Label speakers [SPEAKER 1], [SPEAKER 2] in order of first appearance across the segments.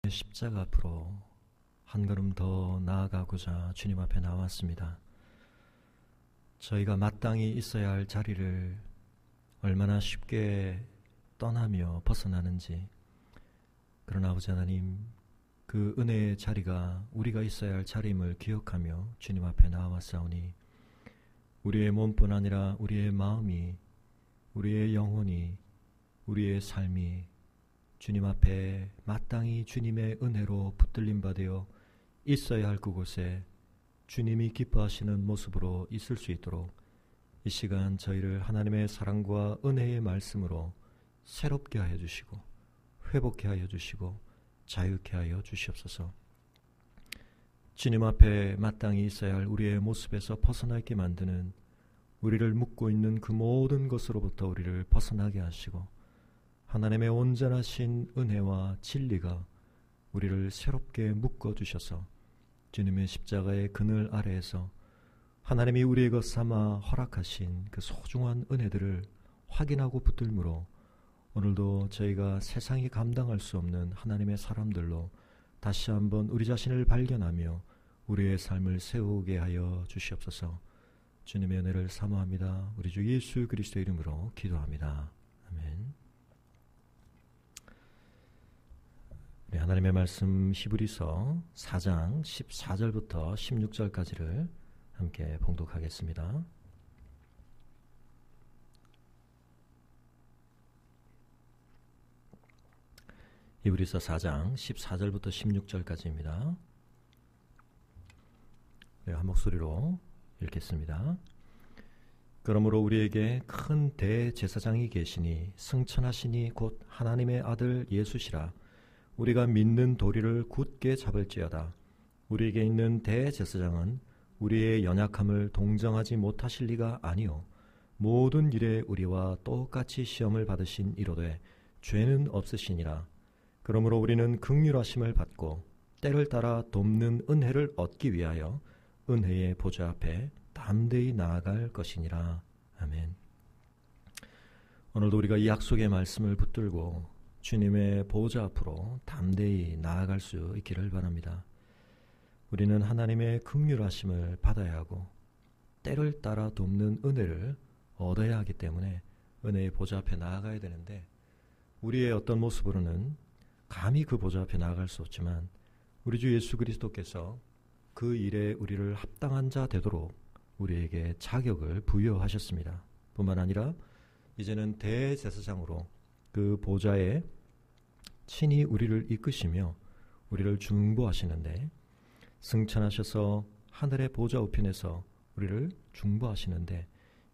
[SPEAKER 1] 십자가 앞으로 한 걸음 더 나아가고자 주님 앞에 나왔습니다. 저희가 마땅히 있어야 할 자리를 얼마나 쉽게 떠나며 벗어나는지, 그러나 아버지 하나님, 그 은혜의 자리가 우리가 있어야 할 자리임을 기억하며 주님 앞에 나와싸우니 우리의 몸뿐 아니라 우리의 마음이, 우리의 영혼이, 우리의 삶이 주님 앞에 마땅히 주님의 은혜로 붙들림 받아 있어야 할 그곳에 주님이 기뻐하시는 모습으로 있을 수 있도록 이 시간 저희를 하나님의 사랑과 은혜의 말씀으로 새롭게 하여 주시고 회복케 하여 주시고 자유케 하여 주시옵소서. 주님 앞에 마땅히 있어야 할 우리의 모습에서 벗어나 있게 만드는, 우리를 묶고 있는 그 모든 것으로부터 우리를 벗어나게 하시고 하나님의 온전하신 은혜와 진리가 우리를 새롭게 묶어주셔서 주님의 십자가의 그늘 아래에서 하나님이 우리의 것 삼아 허락하신 그 소중한 은혜들을 확인하고 붙들므로 오늘도 저희가 세상이 감당할 수 없는 하나님의 사람들로 다시 한번 우리 자신을 발견하며 우리의 삶을 세우게 하여 주시옵소서. 주님의 은혜를 사모합니다. 우리 주 예수 그리스도의 이름으로 기도합니다. 아멘. 우리 하나님의 말씀 히브리서 4장 14절부터 16절까지를 함께 봉독하겠습니다. 히브리서 4장 14절부터 16절까지입니다. 네, 한 목소리로 읽겠습니다. 그러므로 우리에게 큰 대제사장이 계시니 승천하시니 곧 하나님의 아들 예수시라. 우리가 믿는 도리를 굳게 잡을지어다. 우리에게 있는 대제사장은 우리의 연약함을 동정하지 못하실 리가 아니요 모든 일에 우리와 똑같이 시험을 받으신 이로되 죄는 없으시니라. 그러므로 우리는 긍휼하심을 받고 때를 따라 돕는 은혜를 얻기 위하여 은혜의 보좌 앞에 담대히 나아갈 것이니라. 아멘. 오늘도 우리가 이 약속의 말씀을 붙들고 주님의 보좌 앞으로 담대히 나아갈 수 있기를 바랍니다. 우리는 하나님의 긍휼하심을 받아야 하고 때를 따라 돕는 은혜를 얻어야 하기 때문에 은혜의 보좌 앞에 나아가야 되는데, 우리의 어떤 모습으로는 감히 그 보좌 앞에 나아갈 수 없지만 우리 주 예수 그리스도께서 그 일에 우리를 합당한 자 되도록 우리에게 자격을 부여하셨습니다. 뿐만 아니라 이제는 대제사장으로 그 보좌에 친히 우리를 이끄시며 우리를 중보하시는데, 승천하셔서 하늘의 보좌 우편에서 우리를 중보하시는데,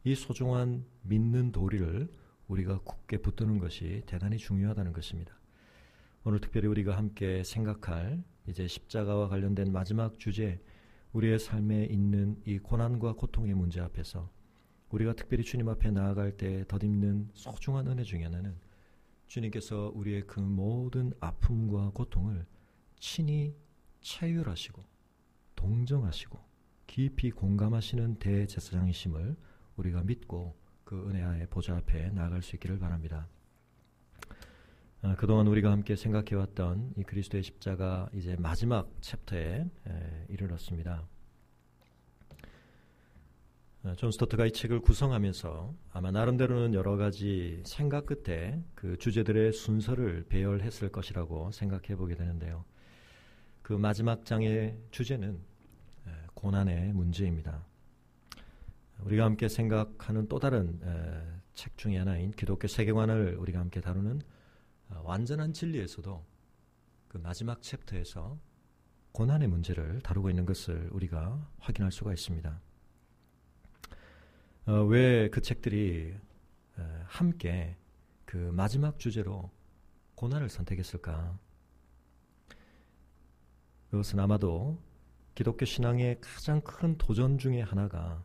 [SPEAKER 1] 이 소중한 믿는 도리를 우리가 굳게 붙드는 것이 대단히 중요하다는 것입니다. 오늘 특별히 우리가 함께 생각할 이제 십자가와 관련된 마지막 주제, 우리의 삶에 있는 이 고난과 고통의 문제 앞에서 우리가 특별히 주님 앞에 나아갈 때 덧입는 소중한 은혜 중에 하나는 주님께서 우리의 그 모든 아픔과 고통을 친히 체휼하시고 동정하시고 깊이 공감하시는 대제사장이심을 우리가 믿고 그 은혜의 보좌 앞에 나아갈 수 있기를 바랍니다. 그동안 우리가 함께 생각해왔던 이 그리스도의 십자가 이제 마지막 챕터에 이르렀습니다. 존 스토트가 이 책을 구성하면서 아마 나름대로는 여러 가지 생각 끝에 그 주제들의 순서를 배열했을 것이라고 생각해 보게 되는데요. 그 마지막 장의 주제는 고난의 문제입니다. 우리가 함께 생각하는 또 다른 책 중에 하나인 기독교 세계관을 우리가 함께 다루는 완전한 진리에서도 그 마지막 챕터에서 고난의 문제를 다루고 있는 것을 우리가 확인할 수가 있습니다. 왜 그 책들이 함께 그 마지막 주제로 고난을 선택했을까? 그것은 아마도 기독교 신앙의 가장 큰 도전 중에 하나가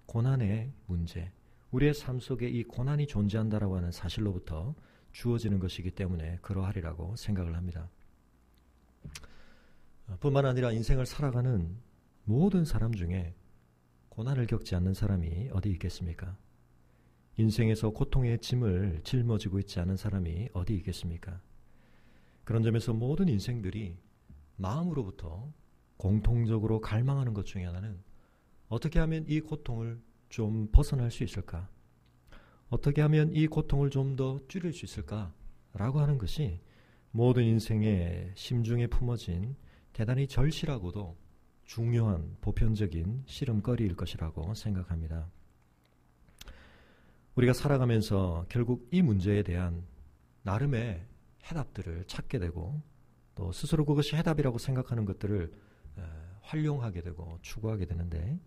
[SPEAKER 1] 고난의 문제, 우리의 삶 속에 이 고난이 존재한다라고 하는 사실로부터 주어지는 것이기 때문에 그러하리라고 생각을 합니다. 뿐만 아니라 인생을 살아가는 모든 사람 중에 고난을 겪지 않는 사람이 어디 있겠습니까? 인생에서 고통의 짐을 짊어지고 있지 않은 사람이 어디 있겠습니까? 그런 점에서 모든 인생들이 마음으로부터 공통적으로 갈망하는 것 중에 하나는 어떻게 하면 이 고통을 좀 벗어날 수 있을까? 어떻게 하면 이 고통을 좀 더 줄일 수 있을까? 라고 하는 것이 모든 인생의 심중에 품어진 대단히 절실하고도 중요한 보편적인 씨름거리일 것이라고 생각합니다. 우리가 살아가면서 결국 이 문제에 대한 나름의 해답들을 찾게 되고 또 스스로 그것이 해답이라고 생각하는 것들을 활용하게 되고 추구하게 되는데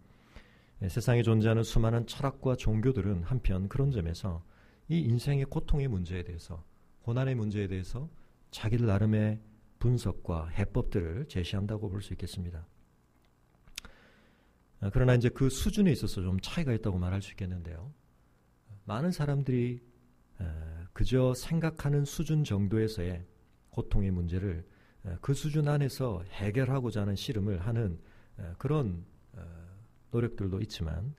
[SPEAKER 1] 세상에 존재하는 수많은 철학과 종교들은 한편 그런 점에서 이 인생의 고통의 문제에 대해서 고난의 문제에 대해서 자기들 나름의 분석과 해법들을 제시한다고 볼 수 있겠습니다. 그러나 이제 그 수준에 있어서 좀 차이가 있다고 말할 수 있겠는데요. 많은 사람들이 그저 생각하는 수준 정도에서의 고통의 문제를 그 수준 안에서 해결하고자 하는 씨름을 하는 그런 노력들도 있지만,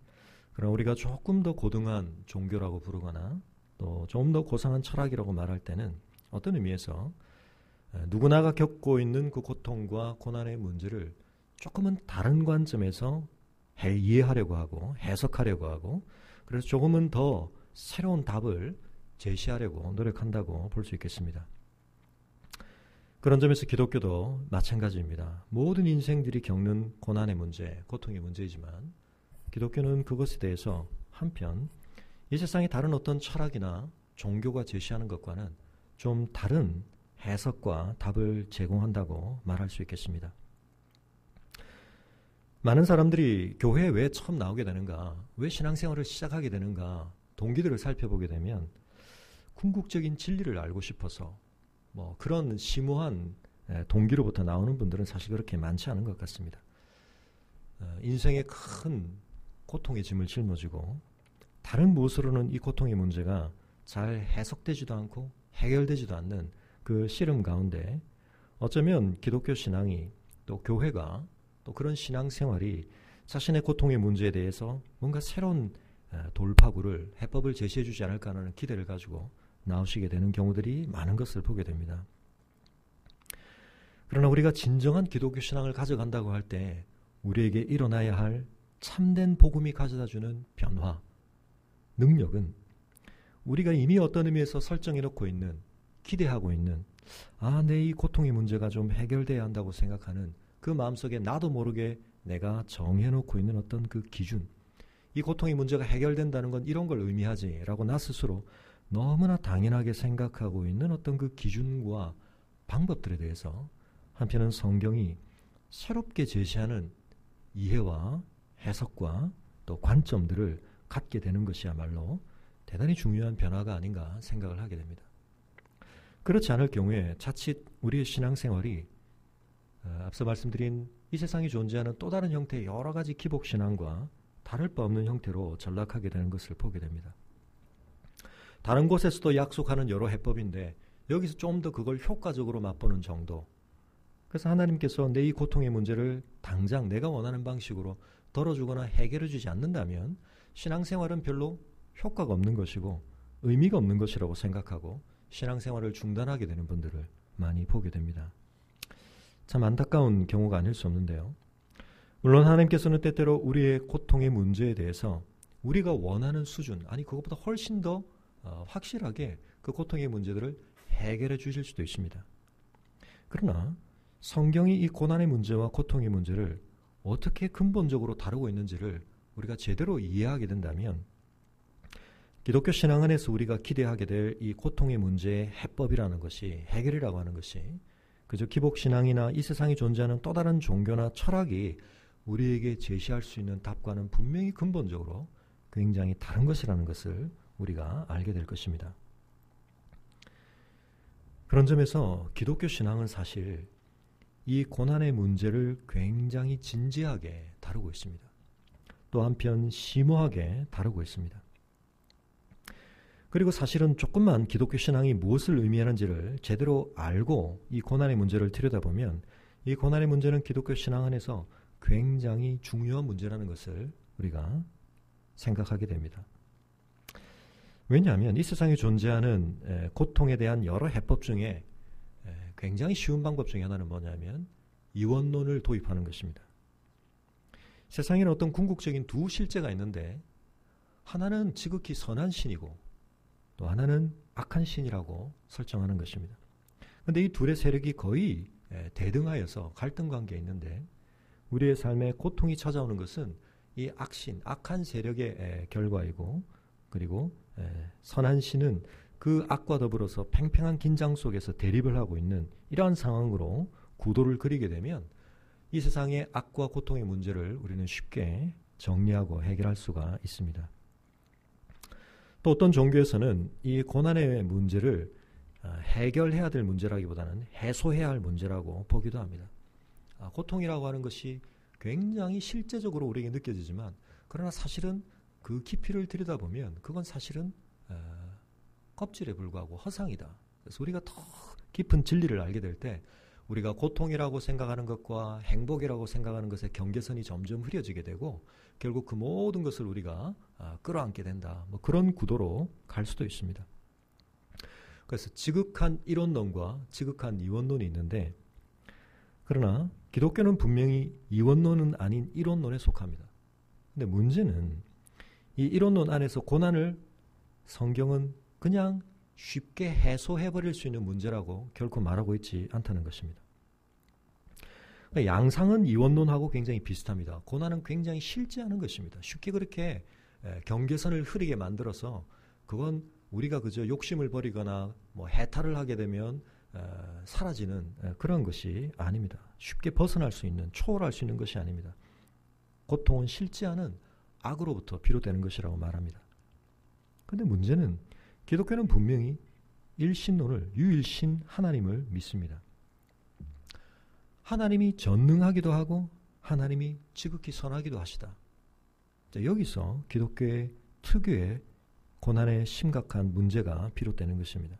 [SPEAKER 1] 그러나 우리가 조금 더 고등한 종교라고 부르거나 또 좀 더 고상한 철학이라고 말할 때는 어떤 의미에서 누구나가 겪고 있는 그 고통과 고난의 문제를 조금은 다른 관점에서 이해하려고 하고 해석하려고 하고, 그래서 조금은 더 새로운 답을 제시하려고 노력한다고 볼 수 있겠습니다. 그런 점에서 기독교도 마찬가지입니다. 모든 인생들이 겪는 고난의 문제, 고통의 문제이지만 기독교는 그것에 대해서 한편 이 세상의 다른 어떤 철학이나 종교가 제시하는 것과는 좀 다른 해석과 답을 제공한다고 말할 수 있겠습니다. 많은 사람들이 교회에 왜 처음 나오게 되는가, 왜 신앙생활을 시작하게 되는가 동기들을 살펴보게 되면 궁극적인 진리를 알고 싶어서 그런 심오한 동기로부터 나오는 분들은 사실 그렇게 많지 않은 것 같습니다. 인생의 큰 고통의 짐을 짊어지고 다른 무엇으로는 이 고통의 문제가 잘 해석되지도 않고 해결되지도 않는 그 씨름 가운데 어쩌면 기독교 신앙이 또 교회가 또 그런 신앙생활이 자신의 고통의 문제에 대해서 뭔가 새로운 돌파구를, 해법을 제시해 주지 않을까 하는 기대를 가지고 나오시게 되는 경우들이 많은 것을 보게 됩니다. 그러나 우리가 진정한 기독교 신앙을 가져간다고 할 때 우리에게 일어나야 할 참된 복음이 가져다주는 변화, 능력은 우리가 이미 어떤 의미에서 설정해 놓고 있는, 기대하고 있는 내 이 고통의 문제가 좀 해결돼야 한다고 생각하는 그 마음속에 나도 모르게 내가 정해놓고 있는 어떤 그 기준, 이 고통의 문제가 해결된다는 건 이런 걸 의미하지 라고 나 스스로 너무나 당연하게 생각하고 있는 어떤 그 기준과 방법들에 대해서 한편은 성경이 새롭게 제시하는 이해와 해석과 또 관점들을 갖게 되는 것이야말로 대단히 중요한 변화가 아닌가 생각을 하게 됩니다. 그렇지 않을 경우에 자칫 우리의 신앙생활이 앞서 말씀드린 이 세상에 존재하는 또 다른 형태의 여러 가지 기복신앙과 다를 바 없는 형태로 전락하게 되는 것을 보게 됩니다. 다른 곳에서도 약속하는 여러 해법인데 여기서 좀 더 그걸 효과적으로 맛보는 정도. 그래서 하나님께서 내 이 고통의 문제를 당장 내가 원하는 방식으로 덜어주거나 해결해주지 않는다면 신앙생활은 별로 효과가 없는 것이고 의미가 없는 것이라고 생각하고 신앙생활을 중단하게 되는 분들을 많이 보게 됩니다. 참 안타까운 경우가 아닐 수 없는데요. 물론 하나님께서는 때때로 우리의 고통의 문제에 대해서 우리가 원하는 수준, 아니 그것보다 훨씬 더 확실하게 그 고통의 문제들을 해결해 주실 수도 있습니다. 그러나 성경이 이 고난의 문제와 고통의 문제를 어떻게 근본적으로 다루고 있는지를 우리가 제대로 이해하게 된다면 기독교 신앙 안에서 우리가 기대하게 될 이 고통의 문제의 해법이라는 것이, 해결이라고 하는 것이 그저 기복신앙이나 이 세상에 존재하는 또 다른 종교나 철학이 우리에게 제시할 수 있는 답과는 분명히 근본적으로 굉장히 다른 것이라는 것을 우리가 알게 될 것입니다. 그런 점에서 기독교 신앙은 사실 이 고난의 문제를 굉장히 진지하게 다루고 있습니다. 또 한편 심오하게 다루고 있습니다. 그리고 사실은 조금만 기독교 신앙이 무엇을 의미하는지를 제대로 알고 이 고난의 문제를 들여다보면 이 고난의 문제는 기독교 신앙 안에서 굉장히 중요한 문제라는 것을 우리가 생각하게 됩니다. 왜냐하면 이 세상에 존재하는 고통에 대한 여러 해법 중에 굉장히 쉬운 방법 중에 하나는 뭐냐면 이원론을 도입하는 것입니다. 세상에는 어떤 궁극적인 두 실제가 있는데 하나는 지극히 선한 신이고 또 하나는 악한 신이라고 설정하는 것입니다. 그런데 이 둘의 세력이 거의 대등하여서 갈등 관계에 있는데 우리의 삶에 고통이 찾아오는 것은 이 악신, 악한 세력의 결과이고 그리고 선한 신은 그 악과 더불어서 팽팽한 긴장 속에서 대립을 하고 있는 이러한 상황으로 구도를 그리게 되면 이 세상의 악과 고통의 문제를 우리는 쉽게 정리하고 해결할 수가 있습니다. 또 어떤 종교에서는 이 고난의 문제를 해결해야 될 문제라기보다는 해소해야 할 문제라고 보기도 합니다. 고통이라고 하는 것이 굉장히 실제적으로 우리에게 느껴지지만 그러나 사실은 그 깊이를 들여다보면 그건 사실은 껍질에 불과하고 허상이다. 그래서 우리가 더 깊은 진리를 알게 될 때 우리가 고통이라고 생각하는 것과 행복이라고 생각하는 것의 경계선이 점점 흐려지게 되고 결국 그 모든 것을 우리가 끌어안게 된다. 뭐 그런 구도로 갈 수도 있습니다. 그래서 지극한 이론론과 지극한 이원론이 있는데 그러나 기독교는 분명히 이원론은 아닌 이론론에 속합니다. 근데 문제는 이 이론론 안에서 고난을 성경은 그냥 쉽게 해소해버릴 수 있는 문제라고 결코 말하고 있지 않다는 것입니다. 그러니까 양상은 이원론하고 굉장히 비슷합니다. 고난은 굉장히 실제하는 것입니다. 쉽게 그렇게 경계선을 흐리게 만들어서 그건 우리가 그저 욕심을 버리거나 뭐 해탈을 하게 되면 사라지는 그런 것이 아닙니다. 쉽게 벗어날 수 있는, 초월할 수 있는 것이 아닙니다. 고통은 실제하는 악으로부터 비롯되는 것이라고 말합니다. 그런데 문제는 기독교는 분명히 일신론을, 유일신 하나님을 믿습니다. 하나님이 전능하기도 하고 하나님이 지극히 선하기도 하시다. 자, 여기서 기독교의 특유의 고난의 심각한 문제가 비롯되는 것입니다.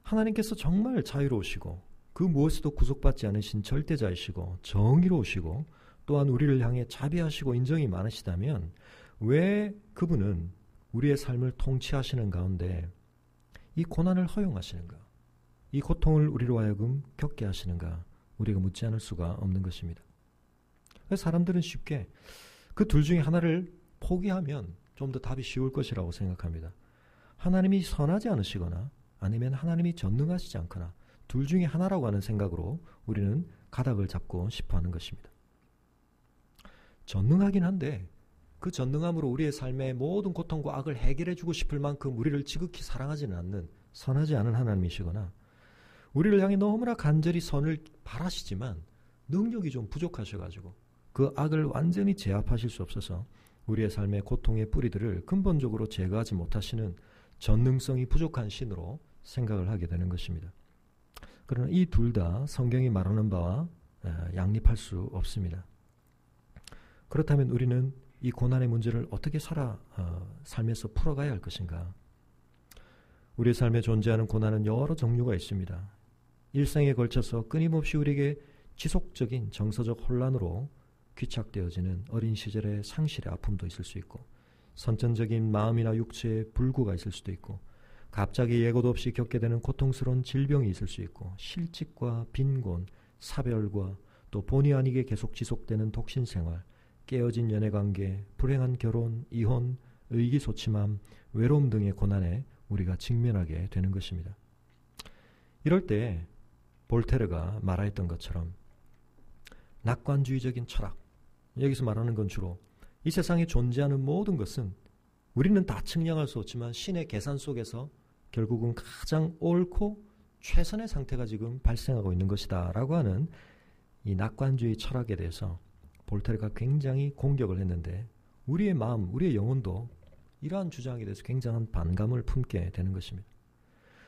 [SPEAKER 1] 하나님께서 정말 자유로우시고 그 무엇에도 구속받지 않으신 절대자이시고 정의로우시고 또한 우리를 향해 자비하시고 인정이 많으시다면 왜 그분은 우리의 삶을 통치하시는 가운데 이 고난을 허용하시는가? 이 고통을 우리로 하여금 겪게 하시는가? 우리가 묻지 않을 수가 없는 것입니다. 그래서 사람들은 쉽게 그 둘 중에 하나를 포기하면 좀 더 답이 쉬울 것이라고 생각합니다. 하나님이 선하지 않으시거나 아니면 하나님이 전능하시지 않거나 둘 중에 하나라고 하는 생각으로 우리는 가닥을 잡고 싶어 하는 것입니다. 전능하긴 한데 그 전능함으로 우리의 삶의 모든 고통과 악을 해결해 주고 싶을 만큼 우리를 지극히 사랑하지는 않는 선하지 않은 하나님이시거나 우리를 향해 너무나 간절히 선을 바라시지만 능력이 좀 부족하셔가지고 그 악을 완전히 제압하실 수 없어서 우리의 삶의 고통의 뿌리들을 근본적으로 제거하지 못하시는 전능성이 부족한 신으로 생각을 하게 되는 것입니다. 그러나 이 둘 다 성경이 말하는 바와 양립할 수 없습니다. 그렇다면 우리는 이 고난의 문제를 어떻게 삶에서 풀어가야 할 것인가? 우리의 삶에 존재하는 고난은 여러 종류가 있습니다. 일생에 걸쳐서 끊임없이 우리에게 지속적인 정서적 혼란으로 귀착되어지는 어린 시절의 상실의 아픔도 있을 수 있고 선천적인 마음이나 육체의 불구가 있을 수도 있고 갑자기 예고도 없이 겪게 되는 고통스러운 질병이 있을 수 있고 실직과 빈곤, 사별과 또 본의 아니게 계속 지속되는 독신생활, 깨어진 연애관계, 불행한 결혼, 이혼, 의기소침함, 외로움 등의 고난에 우리가 직면하게 되는 것입니다. 이럴 때 볼테르가 말하였던 것처럼 낙관주의적인 철학, 여기서 말하는 건 주로 이 세상에 존재하는 모든 것은 우리는 다 측량할 수 없지만 신의 계산 속에서 결국은 가장 옳고 최선의 상태가 지금 발생하고 있는 것이다 라고 하는 이 낙관주의 철학에 대해서 볼테르가 굉장히 공격을 했는데 우리의 마음, 우리의 영혼도 이러한 주장에 대해서 굉장한 반감을 품게 되는 것입니다.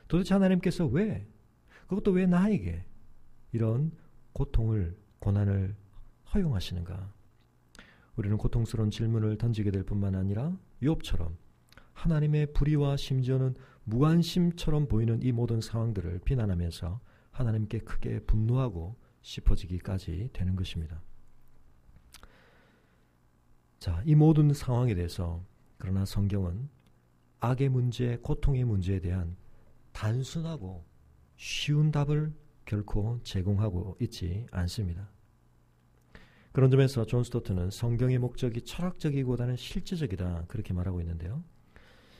[SPEAKER 1] 도대체 하나님께서 그것도 왜 나에게 이런 고통을, 고난을 허용하시는가? 우리는 고통스러운 질문을 던지게 될 뿐만 아니라 욥처럼 하나님의 불의와 심지어는 무관심처럼 보이는 이 모든 상황들을 비난하면서 하나님께 크게 분노하고 싶어지기까지 되는 것입니다. 자, 이 모든 상황에 대해서 그러나 성경은 악의 문제, 고통의 문제에 대한 단순하고 쉬운 답을 결코 제공하고 있지 않습니다. 그런 점에서 존 스토트는 성경의 목적이 철학적이기보다는 실제적이다 그렇게 말하고 있는데요.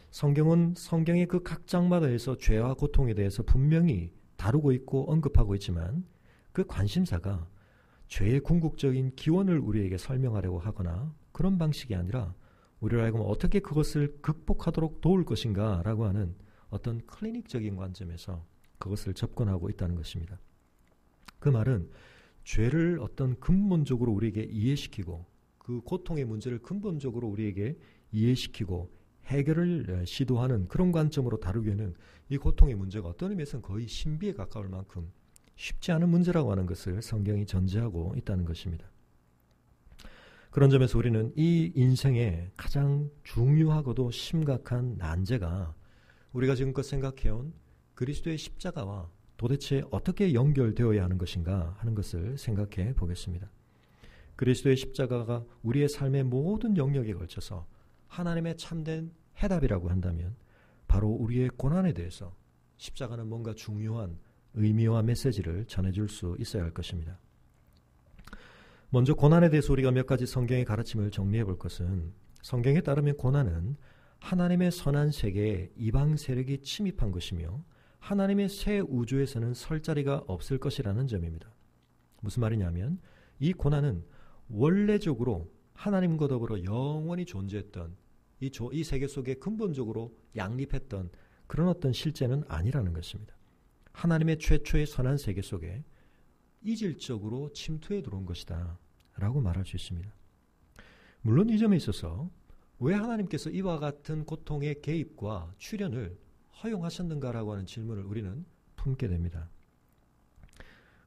[SPEAKER 1] 성경은 성경의 그 각 장마다에서 죄와 고통에 대해서 분명히 다루고 있고 언급하고 있지만 그 관심사가 죄의 궁극적인 기원을 우리에게 설명하려고 하거나 그런 방식이 아니라 우리로 하여금 어떻게 그것을 극복하도록 도울 것인가 라고 하는 어떤 클리닉적인 관점에서 그것을 접근하고 있다는 것입니다. 그 말은 죄를 어떤 근본적으로 우리에게 이해시키고 그 고통의 문제를 근본적으로 우리에게 이해시키고 해결을 시도하는 그런 관점으로 다루기에는 이 고통의 문제가 어떤 의미에서는 거의 신비에 가까울 만큼 쉽지 않은 문제라고 하는 것을 성경이 전제하고 있다는 것입니다. 그런 점에서 우리는 이 인생의 가장 중요하고도 심각한 난제가 우리가 지금껏 생각해온 그리스도의 십자가와 도대체 어떻게 연결되어야 하는 것인가 하는 것을 생각해 보겠습니다. 그리스도의 십자가가 우리의 삶의 모든 영역에 걸쳐서 하나님의 참된 해답이라고 한다면 바로 우리의 고난에 대해서 십자가는 뭔가 중요한 의미와 메시지를 전해줄 수 있어야 할 것입니다. 먼저 고난에 대해서 우리가 몇 가지 성경의 가르침을 정리해 볼 것은 성경에 따르면 고난은 하나님의 선한 세계에 이방 세력이 침입한 것이며 하나님의 새 우주에서는 설 자리가 없을 것이라는 점입니다. 무슨 말이냐면 이 고난은 원래적으로 하나님과 더불어 영원히 존재했던 이 세계 속에 근본적으로 양립했던 그런 어떤 실제는 아니라는 것입니다. 하나님의 최초의 선한 세계 속에 이질적으로 침투해 들어온 것이다 라고 말할 수 있습니다. 물론 이 점에 있어서 왜 하나님께서 이와 같은 고통의 개입과 출현을 허용하셨는가라고 하는 질문을 우리는 품게 됩니다.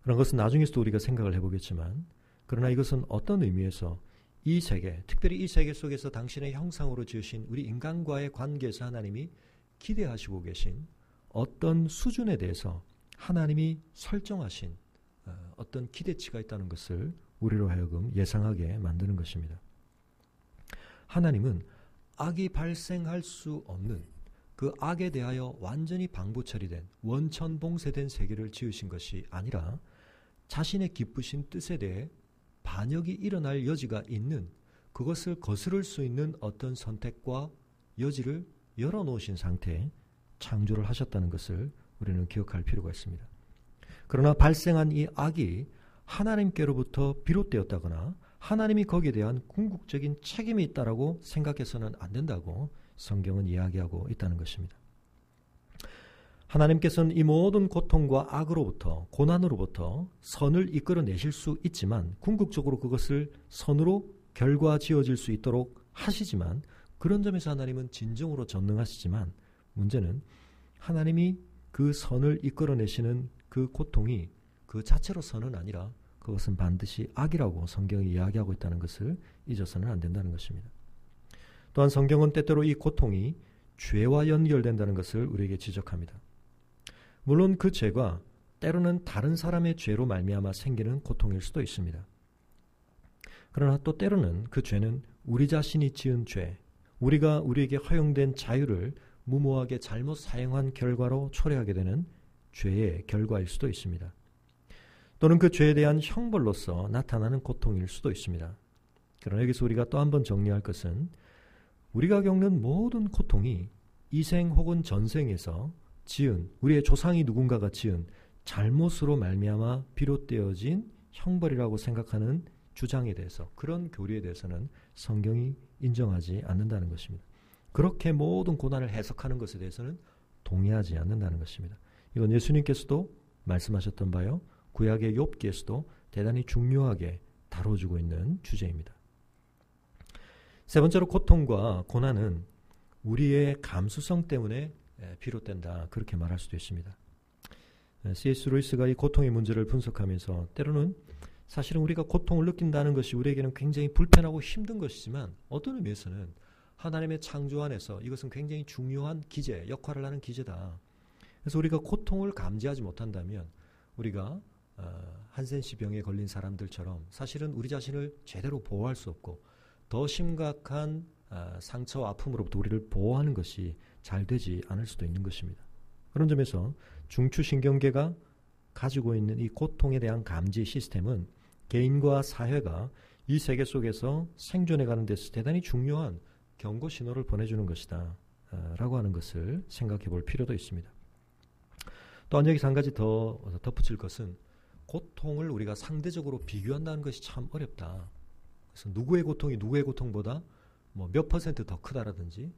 [SPEAKER 1] 그런 것은 나중에서도 우리가 생각을 해보겠지만 그러나 이것은 어떤 의미에서 이 세계, 특별히 이 세계 속에서 당신의 형상으로 지으신 우리 인간과의 관계에서 하나님이 기대하시고 계신 어떤 수준에 대해서 하나님이 설정하신 어떤 기대치가 있다는 것을 우리로 하여금 예상하게 만드는 것입니다. 하나님은 악이 발생할 수 없는 그 악에 대하여 완전히 방부 처리된 원천봉쇄된 세계를 지으신 것이 아니라 자신의 기쁘신 뜻에 대해 반역이 일어날 여지가 있는 그것을 거스를 수 있는 어떤 선택과 여지를 열어놓으신 상태에 창조를 하셨다는 것을 우리는 기억할 필요가 있습니다. 그러나 발생한 이 악이 하나님께로부터 비롯되었다거나 하나님이 거기에 대한 궁극적인 책임이 있다라고 생각해서는 안 된다고 성경은 이야기하고 있다는 것입니다. 하나님께서는 이 모든 고통과 악으로부터 고난으로부터 선을 이끌어내실 수 있지만 궁극적으로 그것을 선으로 결과지어질 수 있도록 하시지만 그런 점에서 하나님은 진정으로 전능하시지만 문제는 하나님이 그 선을 이끌어내시는 그 고통이 그 자체로 선은 아니라 그것은 반드시 악이라고 성경이 이야기하고 있다는 것을 잊어서는 안 된다는 것입니다. 또한 성경은 때때로 이 고통이 죄와 연결된다는 것을 우리에게 지적합니다. 물론 그 죄가 때로는 다른 사람의 죄로 말미암아 생기는 고통일 수도 있습니다. 그러나 또 때로는 그 죄는 우리 자신이 지은 죄, 우리가 우리에게 허용된 자유를 무모하게 잘못 사용한 결과로 초래하게 되는 죄의 결과일 수도 있습니다. 또는 그 죄에 대한 형벌로서 나타나는 고통일 수도 있습니다. 그러나 여기서 우리가 또 한 번 정리할 것은 우리가 겪는 모든 고통이 이생 혹은 전생에서 지은 우리의 조상이 누군가가 지은 잘못으로 말미암아 비롯되어진 형벌이라고 생각하는 주장에 대해서 그런 교리에 대해서는 성경이 인정하지 않는다는 것입니다. 그렇게 모든 고난을 해석하는 것에 대해서는 동의하지 않는다는 것입니다. 이건 예수님께서도 말씀하셨던 바요. 구약의 욥기에서도 대단히 중요하게 다뤄주고 있는 주제입니다. 세 번째로 고통과 고난은 우리의 감수성 때문에 비롯된다. 그렇게 말할 수도 있습니다. C.S. 루이스가 이 고통의 문제를 분석하면서 때로는 사실은 우리가 고통을 느낀다는 것이 우리에게는 굉장히 불편하고 힘든 것이지만 어떤 의미에서는 하나님의 창조 안에서 이것은 굉장히 중요한 기제, 역할을 하는 기제다. 그래서 우리가 고통을 감지하지 못한다면 우리가 한센시 병에 걸린 사람들처럼 사실은 우리 자신을 제대로 보호할 수 없고 더 심각한 상처와 아픔으로부터 우리를 보호하는 것이 잘 되지 않을 수도 있는 것입니다. 그런 점에서 중추신경계가 가지고 있는 이 고통에 대한 감지 시스템은 개인과 사회가 이 세계 속에서 생존해가는 데서 대단히 중요한 경고 신호를 보내주는 것이다 라고 하는 것을 생각해 볼 필요도 있습니다. 또한 여기서 한 가지 더 덧붙일 것은 고통을 우리가 상대적으로 비교한다는 것이 참 어렵다. 그래서 누구의 고통이 누구의 고통보다 뭐 몇 퍼센트 더 크다라든지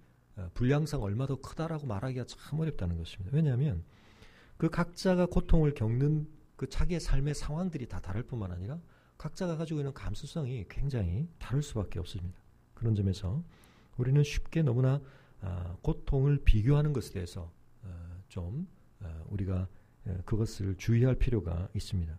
[SPEAKER 1] 분량상 얼마 더 크다라고 말하기가 참 어렵다는 것입니다. 왜냐하면 그 각자가 고통을 겪는 그 자기의 삶의 상황들이 다 다를 뿐만 아니라 각자가 가지고 있는 감수성이 굉장히 다를 수밖에 없습니다. 그런 점에서 우리는 쉽게 너무나 고통을 비교하는 것에 대해서 좀 우리가 그것을 주의할 필요가 있습니다.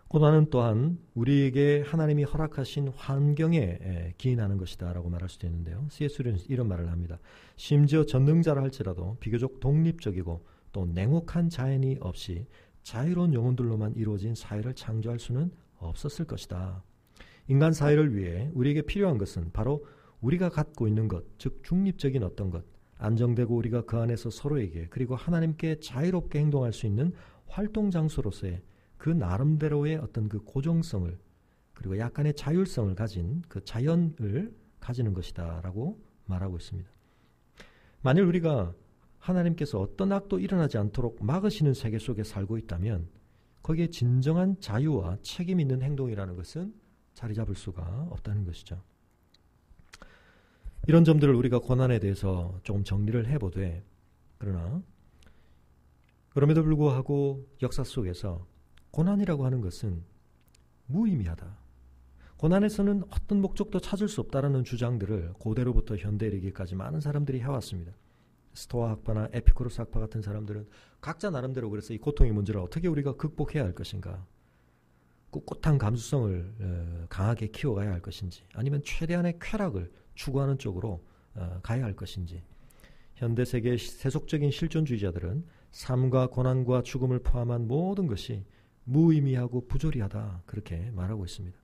[SPEAKER 1] 고난은 또한 우리에게 하나님이 허락하신 환경에 기인하는 것이다 라고 말할 수도 있는데요. C.S. 루이스는 이런 말을 합니다. 심지어 전능자라 할지라도 비교적 독립적이고 또 냉혹한 자연이 없이 자유로운 영혼들로만 이루어진 사회를 창조할 수는 없었을 것이다. 인간 사회를 위해 우리에게 필요한 것은 바로 우리가 갖고 있는 것, 즉 중립적인 어떤 것, 안정되고 우리가 그 안에서 서로에게 그리고 하나님께 자유롭게 행동할 수 있는 활동 장소로서의 그 나름대로의 어떤 그 고정성을 그리고 약간의 자율성을 가진 그 자연을 가지는 것이다 라고 말하고 있습니다. 만일 우리가 하나님께서 어떤 악도 일어나지 않도록 막으시는 세계 속에 살고 있다면 거기에 진정한 자유와 책임 있는 행동이라는 것은 자리 잡을 수가 없다는 것이죠. 이런 점들을 우리가 고난에 대해서 조금 정리를 해보되 그러나 그럼에도 불구하고 역사 속에서 고난이라고 하는 것은 무의미하다. 고난에서는 어떤 목적도 찾을 수 없다라는 주장들을 고대로부터 현대에 이르기까지 많은 사람들이 해왔습니다. 스토아 학파나 에피쿠로스 학파 같은 사람들은 각자 나름대로 그래서 이 고통의 문제를 어떻게 우리가 극복해야 할 것인가, 꿋꿋한 감수성을 강하게 키워가야 할 것인지 아니면 최대한의 쾌락을 추구하는 쪽으로 가야 할 것인지, 현대 세계의 세속적인 실존주의자들은 삶과 고난과 죽음을 포함한 모든 것이 무의미하고 부조리하다 그렇게 말하고 있습니다.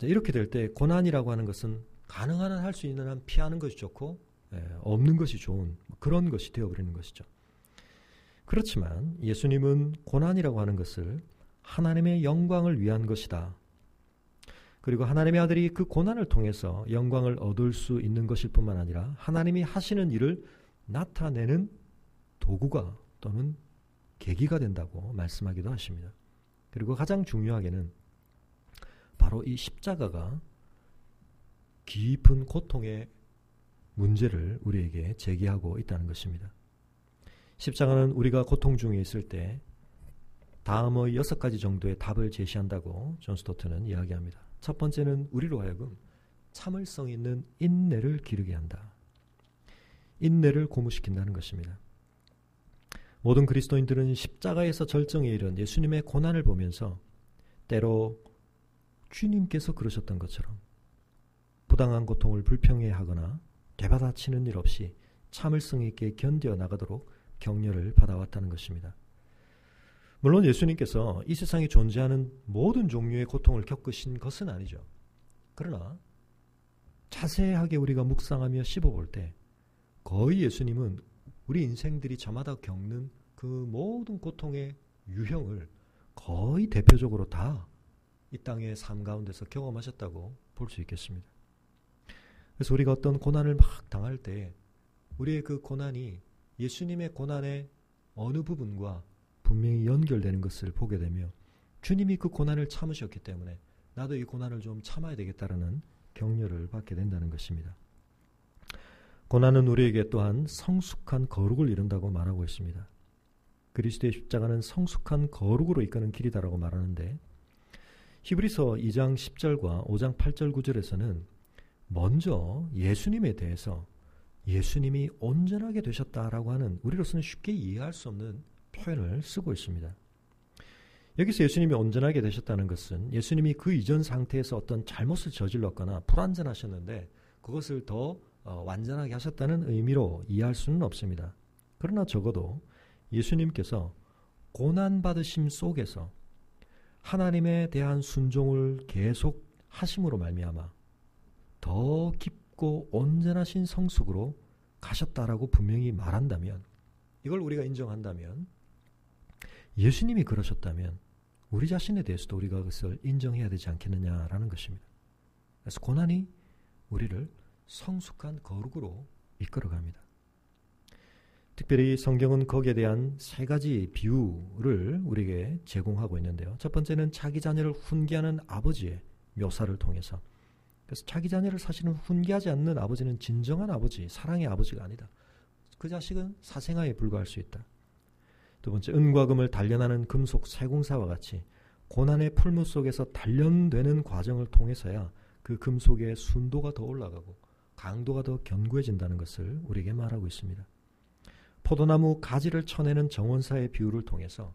[SPEAKER 1] 이렇게 될 때 고난이라고 하는 것은 가능한 한 할 수 있는 한 피하는 것이 좋고 없는 것이 좋은 그런 것이 되어버리는 것이죠. 그렇지만 예수님은 고난이라고 하는 것을 하나님의 영광을 위한 것이다. 그리고 하나님의 아들이 그 고난을 통해서 영광을 얻을 수 있는 것일 뿐만 아니라 하나님이 하시는 일을 나타내는 도구가 또는 계기가 된다고 말씀하기도 하십니다. 그리고 가장 중요하게는 바로 이 십자가가 깊은 고통의 문제를 우리에게 제기하고 있다는 것입니다. 십자가는 우리가 고통 중에 있을 때 다음의 6가지 정도의 답을 제시한다고 존 스토트는 이야기합니다. 첫 번째는 우리로 하여금 참을성 있는 인내를 기르게 한다. 인내를 고무시킨다는 것입니다. 모든 그리스도인들은 십자가에서 절정에 이른 예수님의 고난을 보면서 때로 주님께서 그러셨던 것처럼 부당한 고통을 불평해하거나 되받아치는 일 없이 참을성 있게 견뎌 나가도록 격려를 받아왔다는 것입니다. 물론 예수님께서 이 세상에 존재하는 모든 종류의 고통을 겪으신 것은 아니죠. 그러나 자세하게 우리가 묵상하며 씹어볼 때 거의 예수님은 우리 인생들이 저마다 겪는 그 모든 고통의 유형을 거의 대표적으로 다 이 땅의 삶 가운데서 경험하셨다고 볼 수 있겠습니다. 그래서 우리가 어떤 고난을 막 당할 때 우리의 그 고난이 예수님의 고난의 어느 부분과 분명히 연결되는 것을 보게 되며 주님이 그 고난을 참으셨기 때문에 나도 이 고난을 좀 참아야 되겠다라는 격려를 받게 된다는 것입니다. 고난은 우리에게 또한 성숙한 거룩을 이룬다고 말하고 있습니다. 그리스도의 십자가는 성숙한 거룩으로 이끄는 길이다라고 말하는데 히브리서 2장 10절과 5장 8절 9절에서는 먼저 예수님에 대해서 예수님이 온전하게 되셨다라고 하는 우리로서는 쉽게 이해할 수 없는 표현을 쓰고 있습니다. 여기서 예수님이 온전하게 되셨다는 것은 예수님이 그 이전 상태에서 어떤 잘못을 저질렀거나 불완전하셨는데 그것을 더 완전하게 하셨다는 의미로 이해할 수는 없습니다. 그러나 적어도 예수님께서 고난받으심 속에서 하나님에 대한 순종을 계속 하심으로 말미암아 더 깊고 온전하신 성숙으로 가셨다라고 분명히 말한다면, 이걸 우리가 인정한다면, 예수님이 그러셨다면 우리 자신에 대해서도 우리가 그것을 인정해야 되지 않겠느냐라는 것입니다. 그래서 고난이 우리를 성숙한 거룩으로 이끌어갑니다. 특별히 성경은 거기에 대한 세 가지 비유를 우리에게 제공하고 있는데요. 첫 번째는 자기 자녀를 훈계하는 아버지의 묘사를 통해서, 그래서 자기 자녀를 사실은 훈계하지 않는 아버지는 진정한 아버지, 사랑의 아버지가 아니다. 그 자식은 사생아에 불과할 수 있다. 두 번째, 은과 금을 단련하는 금속 세공사와 같이 고난의 풀무 속에서 단련되는 과정을 통해서야 그 금속의 순도가 더 올라가고 강도가 더 견고해진다는 것을 우리에게 말하고 있습니다. 포도나무 가지를 쳐내는 정원사의 비유를 통해서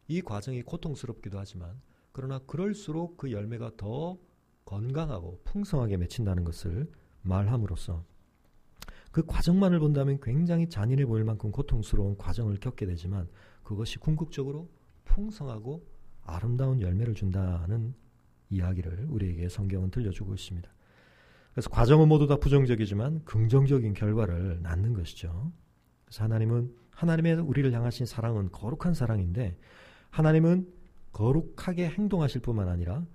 [SPEAKER 1] 이 과정이 고통스럽기도 하지만, 그러나 그럴수록 그 열매가 더 건강하고 풍성하게 맺힌다는 것을 말함으로써 그 과정만을 본다면 굉장히 잔인해 보일 만큼 고통스러운 과정을 겪게 되지만, 그것이 궁극적으로 풍성하고 아름다운 열매를 준다는 이야기를 우리에게 성경은 들려주고 있습니다. 그래서 과정은 모두 다 부정적이지만 긍정적인 결과를 낳는 것이죠. 그래서 하나님의 우리를 향하신 사랑은 거룩한 사랑인데, 하나님은 거룩하게 행동하실 뿐만 아니라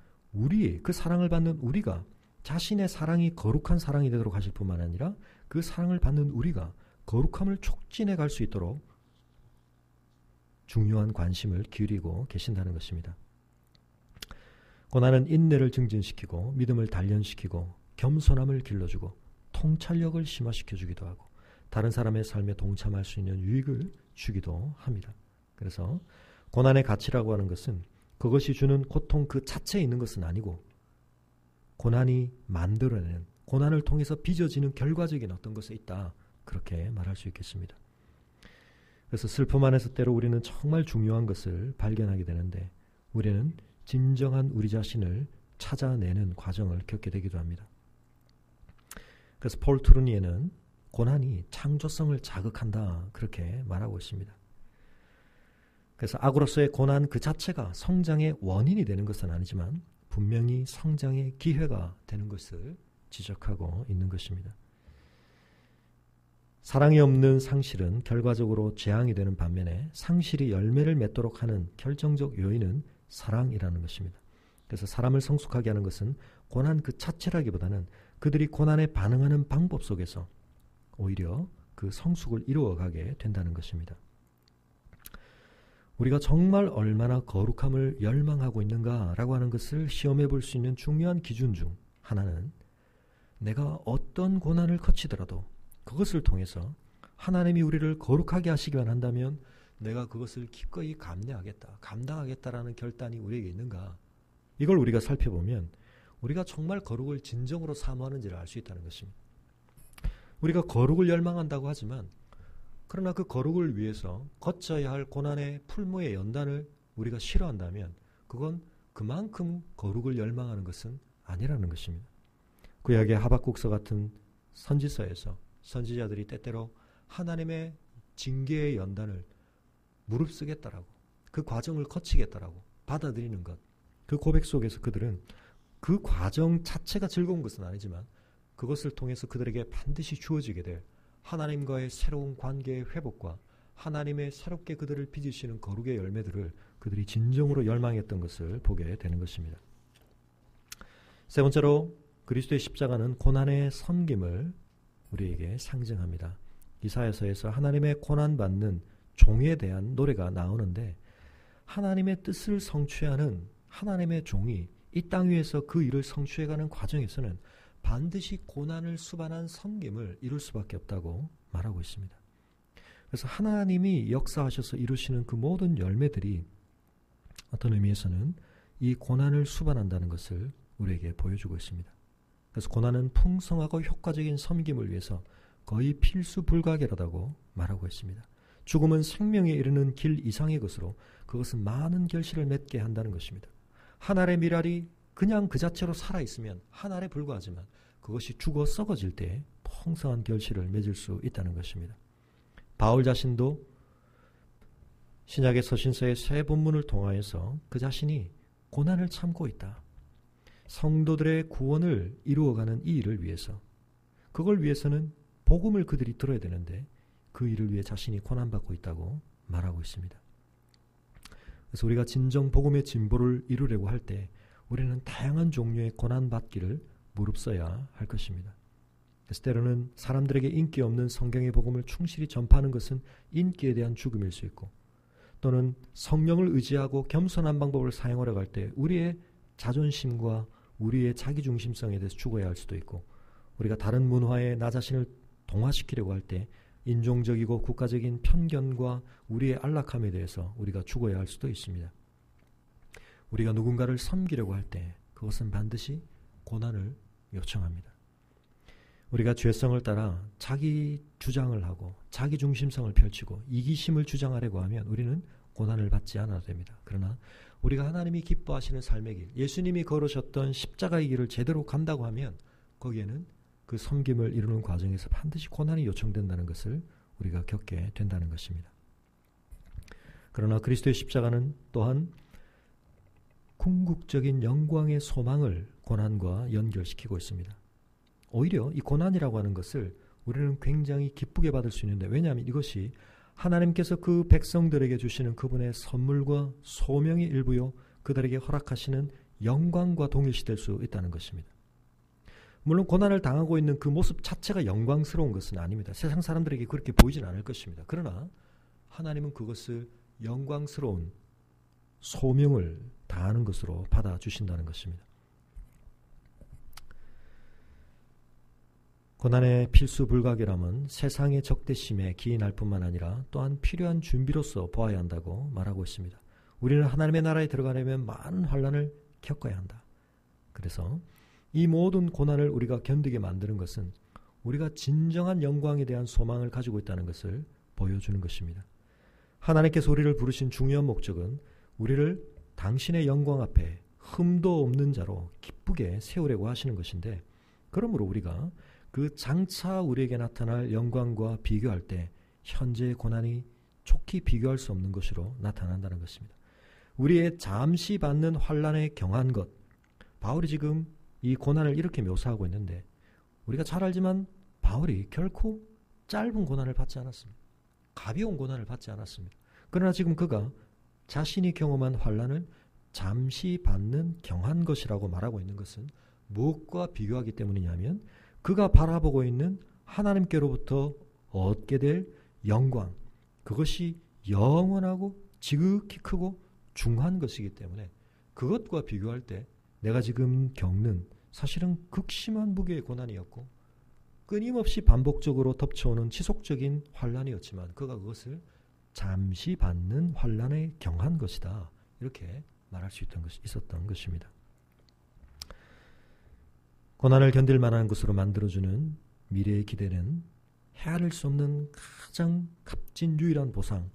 [SPEAKER 1] 그 사랑을 받는 우리가 자신의 사랑이 거룩한 사랑이 되도록 하실 뿐만 아니라 그 사랑을 받는 우리가 거룩함을 촉진해 갈 수 있도록 중요한 관심을 기울이고 계신다는 것입니다. 고난은 인내를 증진시키고 믿음을 단련시키고 겸손함을 길러주고 통찰력을 심화시켜주기도 하고 다른 사람의 삶에 동참할 수 있는 유익을 주기도 합니다. 그래서 고난의 가치라고 하는 것은 그것이 주는 고통 그 자체에 있는 것은 아니고, 고난이 만들어내는, 고난을 통해서 빚어지는 결과적인 어떤 것에 있다, 그렇게 말할 수 있겠습니다. 그래서 슬픔 안에서 때로 우리는 정말 중요한 것을 발견하게 되는데, 우리는 진정한 우리 자신을 찾아내는 과정을 겪게 되기도 합니다. 그래서 폴 트루니에는 고난이 창조성을 자극한다, 그렇게 말하고 있습니다. 그래서 악으로서의 고난 그 자체가 성장의 원인이 되는 것은 아니지만 분명히 성장의 기회가 되는 것을 지적하고 있는 것입니다. 사랑이 없는 상실은 결과적으로 재앙이 되는 반면에 상실이 열매를 맺도록 하는 결정적 요인은 사랑이라는 것입니다. 그래서 사람을 성숙하게 하는 것은 고난 그 자체라기보다는 그들이 고난에 반응하는 방법 속에서 오히려 그 성숙을 이루어가게 된다는 것입니다. 우리가 정말 얼마나 거룩함을 열망하고 있는가라고 하는 것을 시험해 볼 수 있는 중요한 기준 중 하나는, 내가 어떤 고난을 거치더라도 그것을 통해서 하나님이 우리를 거룩하게 하시기만 한다면 내가 그것을 기꺼이 감당하겠다라는 결단이 우리에게 있는가, 이걸 우리가 살펴보면 우리가 정말 거룩을 진정으로 사모하는지를 알 수 있다는 것입니다. 우리가 거룩을 열망한다고 하지만, 그러나 그 거룩을 위해서 거쳐야 할 고난의 풀무의 연단을 우리가 싫어한다면 그건 그만큼 거룩을 열망하는 것은 아니라는 것입니다. 구약의 하박국서 같은 선지서에서 선지자들이 때때로 하나님의 징계의 연단을 무릅쓰겠다라고, 그 과정을 거치겠다라고 받아들이는 것, 그 고백 속에서 그들은 그 과정 자체가 즐거운 것은 아니지만 그것을 통해서 그들에게 반드시 주어지게 될 하나님과의 새로운 관계의 회복과 하나님의 새롭게 그들을 빚으시는 거룩의 열매들을 그들이 진정으로 열망했던 것을 보게 되는 것입니다. 세 번째로, 그리스도의 십자가는 고난의 섬김을 우리에게 상징합니다. 이사야서에서 하나님의 고난받는 종에 대한 노래가 나오는데, 하나님의 뜻을 성취하는 하나님의 종이 이 땅 위에서 그 일을 성취해가는 과정에서는 반드시 고난을 수반한 섬김을 이룰 수밖에 없다고 말하고 있습니다. 그래서 하나님이 역사하셔서 이루시는 그 모든 열매들이 어떤 의미에서는 이 고난을 수반한다는 것을 우리에게 보여주고 있습니다. 그래서 고난은 풍성하고 효과적인 섬김을 위해서 거의 필수 불가결하다고 말하고 있습니다. 죽음은 생명에 이르는 길 이상의 것으로 그것은 많은 결실을 맺게 한다는 것입니다. 한 알의 밀알이 그냥 그 자체로 살아있으면 한 알에 불과하지만 그것이 죽어 썩어질 때 풍성한 결실을 맺을 수 있다는 것입니다. 바울 자신도 신약의 서신서의 세 본문을 통하여서 그 자신이 고난을 참고 있다, 성도들의 구원을 이루어가는 이 일을 위해서, 그걸 위해서는 복음을 그들이 들어야 되는데 그 일을 위해 자신이 고난받고 있다고 말하고 있습니다. 그래서 우리가 진정 복음의 진보를 이루려고 할 때 우리는 다양한 종류의 고난받기를 무릅써야 할 것입니다. 그래서 때로는 사람들에게 인기 없는 성경의 복음을 충실히 전파하는 것은 인기에 대한 죽음일 수 있고, 또는 성령을 의지하고 겸손한 방법을 사용하려고 할 때 우리의 자존심과 우리의 자기중심성에 대해서 죽어야 할 수도 있고, 우리가 다른 문화에 나 자신을 동화시키려고 할 때 인종적이고 국가적인 편견과 우리의 안락함에 대해서 우리가 죽어야 할 수도 있습니다. 우리가 누군가를 섬기려고 할 때 그것은 반드시 고난을 요청합니다. 우리가 죄성을 따라 자기 주장을 하고 자기 중심성을 펼치고 이기심을 주장하려고 하면 우리는 고난을 받지 않아도 됩니다. 그러나 우리가 하나님이 기뻐하시는 삶의 길, 예수님이 걸으셨던 십자가의 길을 제대로 간다고 하면 거기에는 그 섬김을 이루는 과정에서 반드시 고난이 요청된다는 것을 우리가 겪게 된다는 것입니다. 그러나 그리스도의 십자가는 또한 궁극적인 영광의 소망을 고난과 연결시키고 있습니다. 오히려 이 고난이라고 하는 것을 우리는 굉장히 기쁘게 받을 수 있는데, 왜냐하면 이것이 하나님께서 그 백성들에게 주시는 그분의 선물과 소명의 일부요, 그들에게 허락하시는 영광과 동일시될 수 있다는 것입니다. 물론 고난을 당하고 있는 그 모습 자체가 영광스러운 것은 아닙니다. 세상 사람들에게 그렇게 보이진 않을 것입니다. 그러나 하나님은 그것을 영광스러운 소명을 다하는 것으로 받아주신다는 것입니다. 고난의 필수 불가결함은 세상의 적대심에 기인할 뿐만 아니라 또한 필요한 준비로서 보아야 한다고 말하고 있습니다. 우리는 하나님의 나라에 들어가려면 많은 환난을 겪어야 한다. 그래서 이 모든 고난을 우리가 견디게 만드는 것은 우리가 진정한 영광에 대한 소망을 가지고 있다는 것을 보여주는 것입니다. 하나님께서 우리를 부르신 중요한 목적은 우리를 당신의 영광 앞에 흠도 없는 자로 기쁘게 세우려고 하시는 것인데, 그러므로 우리가 그 장차 우리에게 나타날 영광과 비교할 때 현재의 고난이 촉히 비교할 수 없는 것으로 나타난다는 것입니다. 우리의 잠시 받는 환난에 경한 것, 바울이 지금 이 고난을 이렇게 묘사하고 있는데, 우리가 잘 알지만 바울이 결코 짧은 고난을 받지 않았습니다. 가벼운 고난을 받지 않았습니다. 그러나 지금 그가 자신이 경험한 환난을 잠시 받는 경한 것이라고 말하고 있는 것은 무엇과 비교하기 때문이냐면, 그가 바라보고 있는 하나님께로부터 얻게 될 영광, 그것이 영원하고 지극히 크고 중한 것이기 때문에 그것과 비교할 때 내가 지금 겪는 사실은 극심한 무게의 고난이었고 끊임없이 반복적으로 덮쳐오는 지속적인 환난이었지만 그가 그것을 잠시 받는 환난에 경한 것이다, 이렇게 말할 수 있었던 것입니다. 고난을 견딜 만한 것으로 만들어주는 미래의 기대는 헤아릴 수 없는 가장 값진 유일한 보상,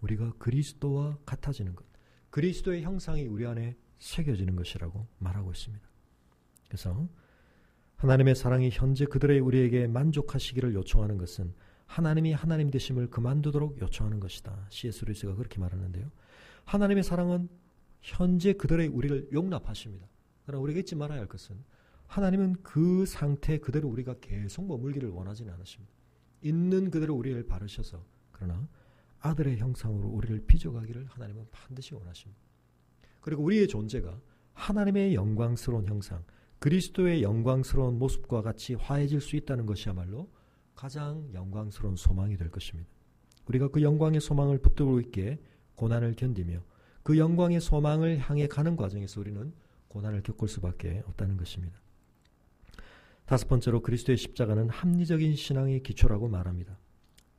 [SPEAKER 1] 우리가 그리스도와 같아지는 것, 그리스도의 형상이 우리 안에 새겨지는 것이라고 말하고 있습니다. 그래서 하나님의 사랑이 현재 그들의 우리에게 만족하시기를 요청하는 것은 하나님이 하나님 되심을 그만두도록 요청하는 것이다. C.S. 루이스가 그렇게 말하는데요. 하나님의 사랑은 현재 그들의 우리를 용납하십니다. 그러나 우리가 잊지 말아야 할 것은 하나님은 그 상태 그대로 우리가 계속 머물기를 원하지는 않으십니다. 있는 그대로 우리를 바르셔서, 그러나 아들의 형상으로 우리를 빚어가기를 하나님은 반드시 원하십니다. 그리고 우리의 존재가 하나님의 영광스러운 형상, 그리스도의 영광스러운 모습과 같이 화해질 수 있다는 것이야말로 가장 영광스러운 소망이 될 것입니다. 우리가 그 영광의 소망을 붙들고 있기에 고난을 견디며 그 영광의 소망을 향해 가는 과정에서 우리는 고난을 겪을 수밖에 없다는 것입니다. 다섯 번째로 그리스도의 십자가는 합리적인 신앙의 기초라고 말합니다.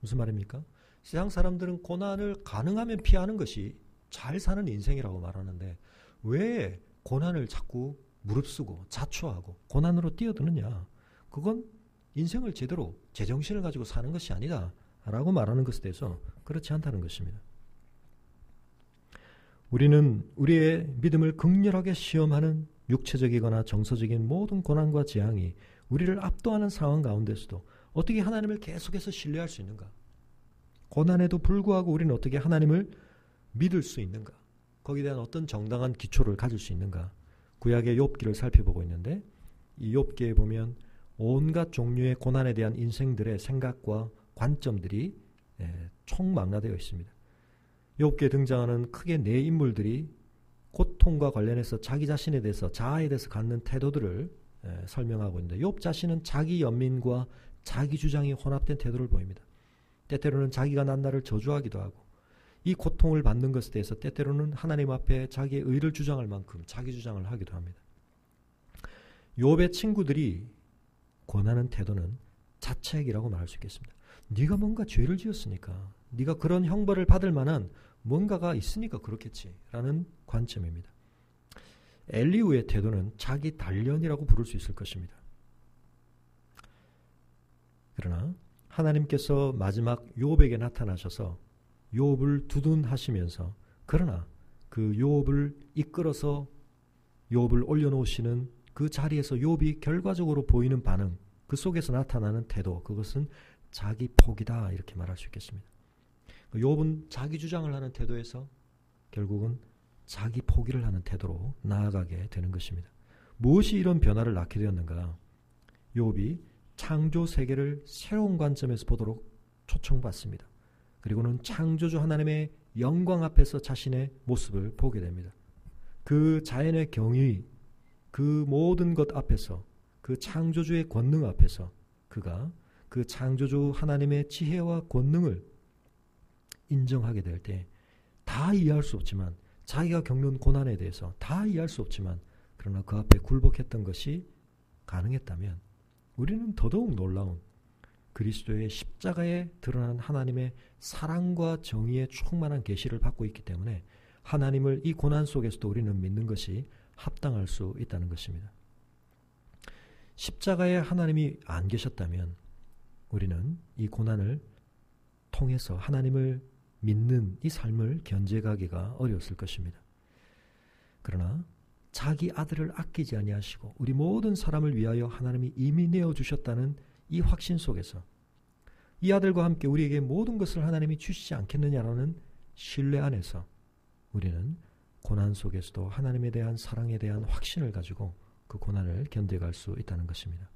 [SPEAKER 1] 무슨 말입니까? 세상 사람들은 고난을 가능하면 피하는 것이 잘 사는 인생이라고 말하는데 왜 고난을 자꾸 무릅쓰고 자초하고 고난으로 뛰어드느냐? 그건 인생을 제대로 제정신을 가지고 사는 것이 아니다 라고 말하는 것에 대해서 그렇지 않다는 것입니다. 우리는 우리의 믿음을 극렬하게 시험하는 육체적이거나 정서적인 모든 고난과 재앙이 우리를 압도하는 상황 가운데서도 어떻게 하나님을 계속해서 신뢰할 수 있는가? 고난에도 불구하고 우리는 어떻게 하나님을 믿을 수 있는가? 거기에 대한 어떤 정당한 기초를 가질 수 있는가? 구약의 욥기를 살펴보고 있는데 이 욥기에 보면 온갖 종류의 고난에 대한 인생들의 생각과 관점들이 총망라되어 있습니다. 욥기에 등장하는 크게 네 인물들이 고통과 관련해서 자기 자신에 대해서, 자아에 대해서 갖는 태도들을 설명하고 있는데, 욥 자신은 자기 연민과 자기 주장이 혼합된 태도를 보입니다. 때때로는 자기가 난 나를 저주하기도 하고, 이 고통을 받는 것에 대해서 때때로는 하나님 앞에 자기의 의를 주장할 만큼 자기 주장을 하기도 합니다. 욥의 친구들이 권하는 태도는 자책이라고 말할 수 있겠습니다. 네가 뭔가 죄를 지었으니까, 네가 그런 형벌을 받을 만한 뭔가가 있으니까 그렇겠지 라는 관점입니다. 엘리후의 태도는 자기 단련이라고 부를 수 있을 것입니다. 그러나 하나님께서 마지막 욥에게 나타나셔서 욥을 두둔하시면서, 그러나 그 욥을 이끌어서 욥을 올려놓으시는 그 자리에서 욥이 결과적으로 보이는 반응, 그 속에서 나타나는 태도, 그것은 자기 포기다 이렇게 말할 수 있겠습니다. 욥은 자기 주장을 하는 태도에서 결국은 자기 포기를 하는 태도로 나아가게 되는 것입니다. 무엇이 이런 변화를 낳게 되었는가? 욥이 창조 세계를 새로운 관점에서 보도록 초청받습니다. 그리고는 창조주 하나님의 영광 앞에서 자신의 모습을 보게 됩니다. 그 자연의 경의, 그 모든 것 앞에서, 그 창조주의 권능 앞에서 그가 그 창조주 하나님의 지혜와 권능을 인정하게 될 때, 다 이해할 수 없지만, 자기가 겪는 고난에 대해서 다 이해할 수 없지만, 그러나 그 앞에 굴복했던 것이 가능했다면 우리는 더더욱 놀라운 그리스도의 십자가에 드러난 하나님의 사랑과 정의의 충만한 계시를 받고 있기 때문에 하나님을 이 고난 속에서도 우리는 믿는 것이 합당할 수 있다는 것입니다. 십자가에 하나님이 안 계셨다면 우리는 이 고난을 통해서 하나님을 믿는 이 삶을 견제하기가 어려웠을 것입니다. 그러나 자기 아들을 아끼지 아니하시고 우리 모든 사람을 위하여 하나님이 이미 내어주셨다는 이 확신 속에서 이 아들과 함께 우리에게 모든 것을 하나님이 주시지 않겠느냐라는 신뢰 안에서 우리는 고난 속에서도 하나님에 대한 사랑에 대한 확신을 가지고 그 고난을 견뎌갈 수 있다는 것입니다.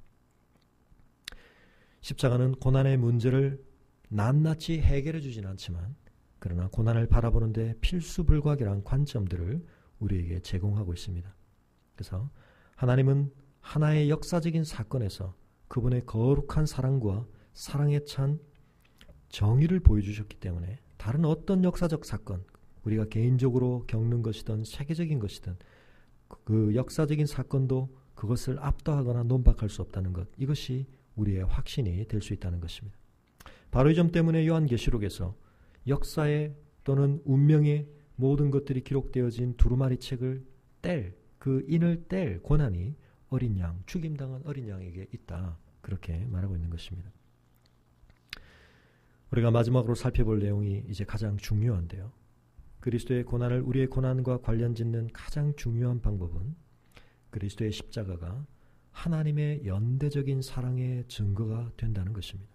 [SPEAKER 1] 십자가는 고난의 문제를 낱낱이 해결해 주진 않지만, 그러나 고난을 바라보는데 필수불가결한 관점들을 우리에게 제공하고 있습니다. 그래서 하나님은 하나의 역사적인 사건에서 그분의 거룩한 사랑과 사랑에 찬 정의를 보여주셨기 때문에 다른 어떤 역사적 사건, 우리가 개인적으로 겪는 것이든 세계적인 것이든 그 역사적인 사건도 그것을 압도하거나 논박할 수 없다는 것, 이것이 우리의 확신이 될 수 있다는 것입니다. 바로 이 점 때문에 요한계시록에서 역사의 또는 운명의 모든 것들이 기록되어진 두루마리 책을 그 인을 뗄 권한이 어린 양, 죽임당한 어린 양에게 있다, 그렇게 말하고 있는 것입니다. 우리가 마지막으로 살펴볼 내용이 이제 가장 중요한데요. 그리스도의 고난을 우리의 고난과 관련 짓는 가장 중요한 방법은 그리스도의 십자가가 하나님의 연대적인 사랑의 증거가 된다는 것입니다.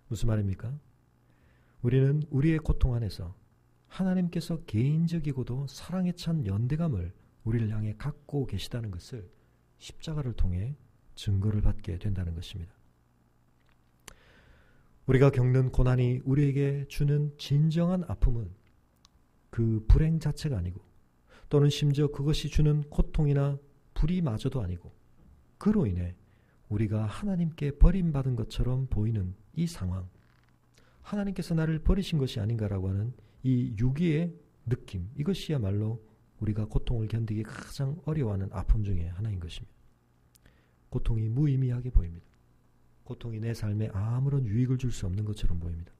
[SPEAKER 1] 무슨 말입니까? 우리는 우리의 고통 안에서 하나님께서 개인적이고도 사랑에 찬 연대감을 우리를 향해 갖고 계시다는 것을 십자가를 통해 증거를 받게 된다는 것입니다. 우리가 겪는 고난이 우리에게 주는 진정한 아픔은 그 불행 자체가 아니고, 또는 심지어 그것이 주는 고통이나 불의마저도 아니고, 그로 인해 우리가 하나님께 버림받은 것처럼 보이는 이 상황, 하나님께서 나를 버리신 것이 아닌가라고 하는 이 유기의 느낌, 이것이야말로 우리가 고통을 견디기 가장 어려워하는 아픔 중에 하나인 것입니다. 고통이 무의미하게 보입니다. 고통이 내 삶에 아무런 유익을 줄 수 없는 것처럼 보입니다.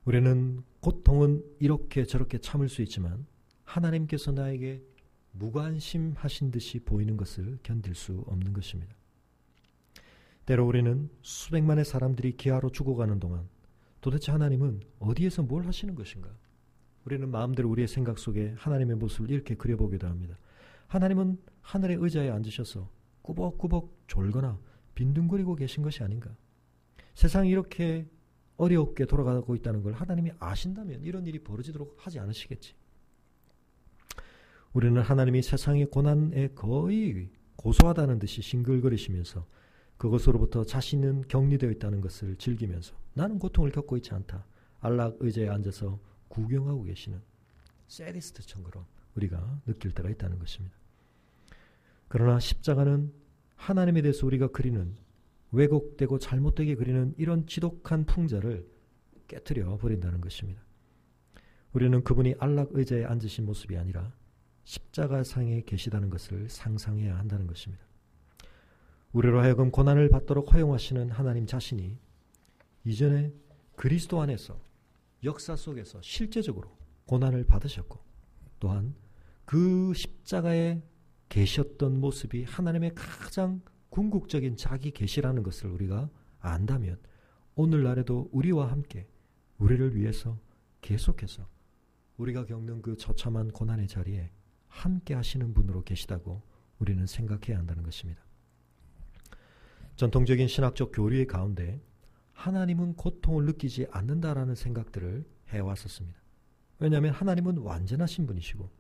[SPEAKER 1] 우리는 고통은 이렇게 저렇게 참을 수 있지만 하나님께서 나에게 무관심하신 듯이 보이는 것을 견딜 수 없는 것입니다. 때로 우리는 수백만의 사람들이 기아로 죽어가는 동안 도대체 하나님은 어디에서 뭘 하시는 것인가? 우리는 마음대로 우리의 생각 속에 하나님의 모습을 이렇게 그려보기도 합니다. 하나님은 하늘의 의자에 앉으셔서 꾸벅꾸벅 졸거나 빈둥거리고 계신 것이 아닌가? 세상이 이렇게 어렵게 돌아가고 있다는 걸 하나님이 아신다면 이런 일이 벌어지도록 하지 않으시겠지. 우리는 하나님이 세상의 고난에 거의 고소하다는 듯이 싱글거리시면서 그것으로부터 자신은 격리되어 있다는 것을 즐기면서 나는 고통을 겪고 있지 않다. 안락 의자에 앉아서 구경하고 계시는 세디스트처럼 우리가 느낄 때가 있다는 것입니다. 그러나 십자가는 하나님에 대해서 우리가 그리는 왜곡되고 잘못되게 그리는 이런 지독한 풍자를 깨트려 버린다는 것입니다. 우리는 그분이 안락 의자에 앉으신 모습이 아니라 십자가상에 계시다는 것을 상상해야 한다는 것입니다. 우리로 하여금 고난을 받도록 허용하시는 하나님 자신이 이전에 그리스도 안에서 역사 속에서 실제적으로 고난을 받으셨고 또한 그 십자가에 계셨던 모습이 하나님의 가장 궁극적인 자기 계시라는 것을 우리가 안다면 오늘날에도 우리와 함께 우리를 위해서 계속해서 우리가 겪는 그 처참한 고난의 자리에 함께 하시는 분으로 계시다고 우리는 생각해야 한다는 것입니다. 전통적인 신학적 교리의 가운데 하나님은 고통을 느끼지 않는다라는 생각들을 해왔었습니다. 왜냐하면 하나님은 완전하신 분이시고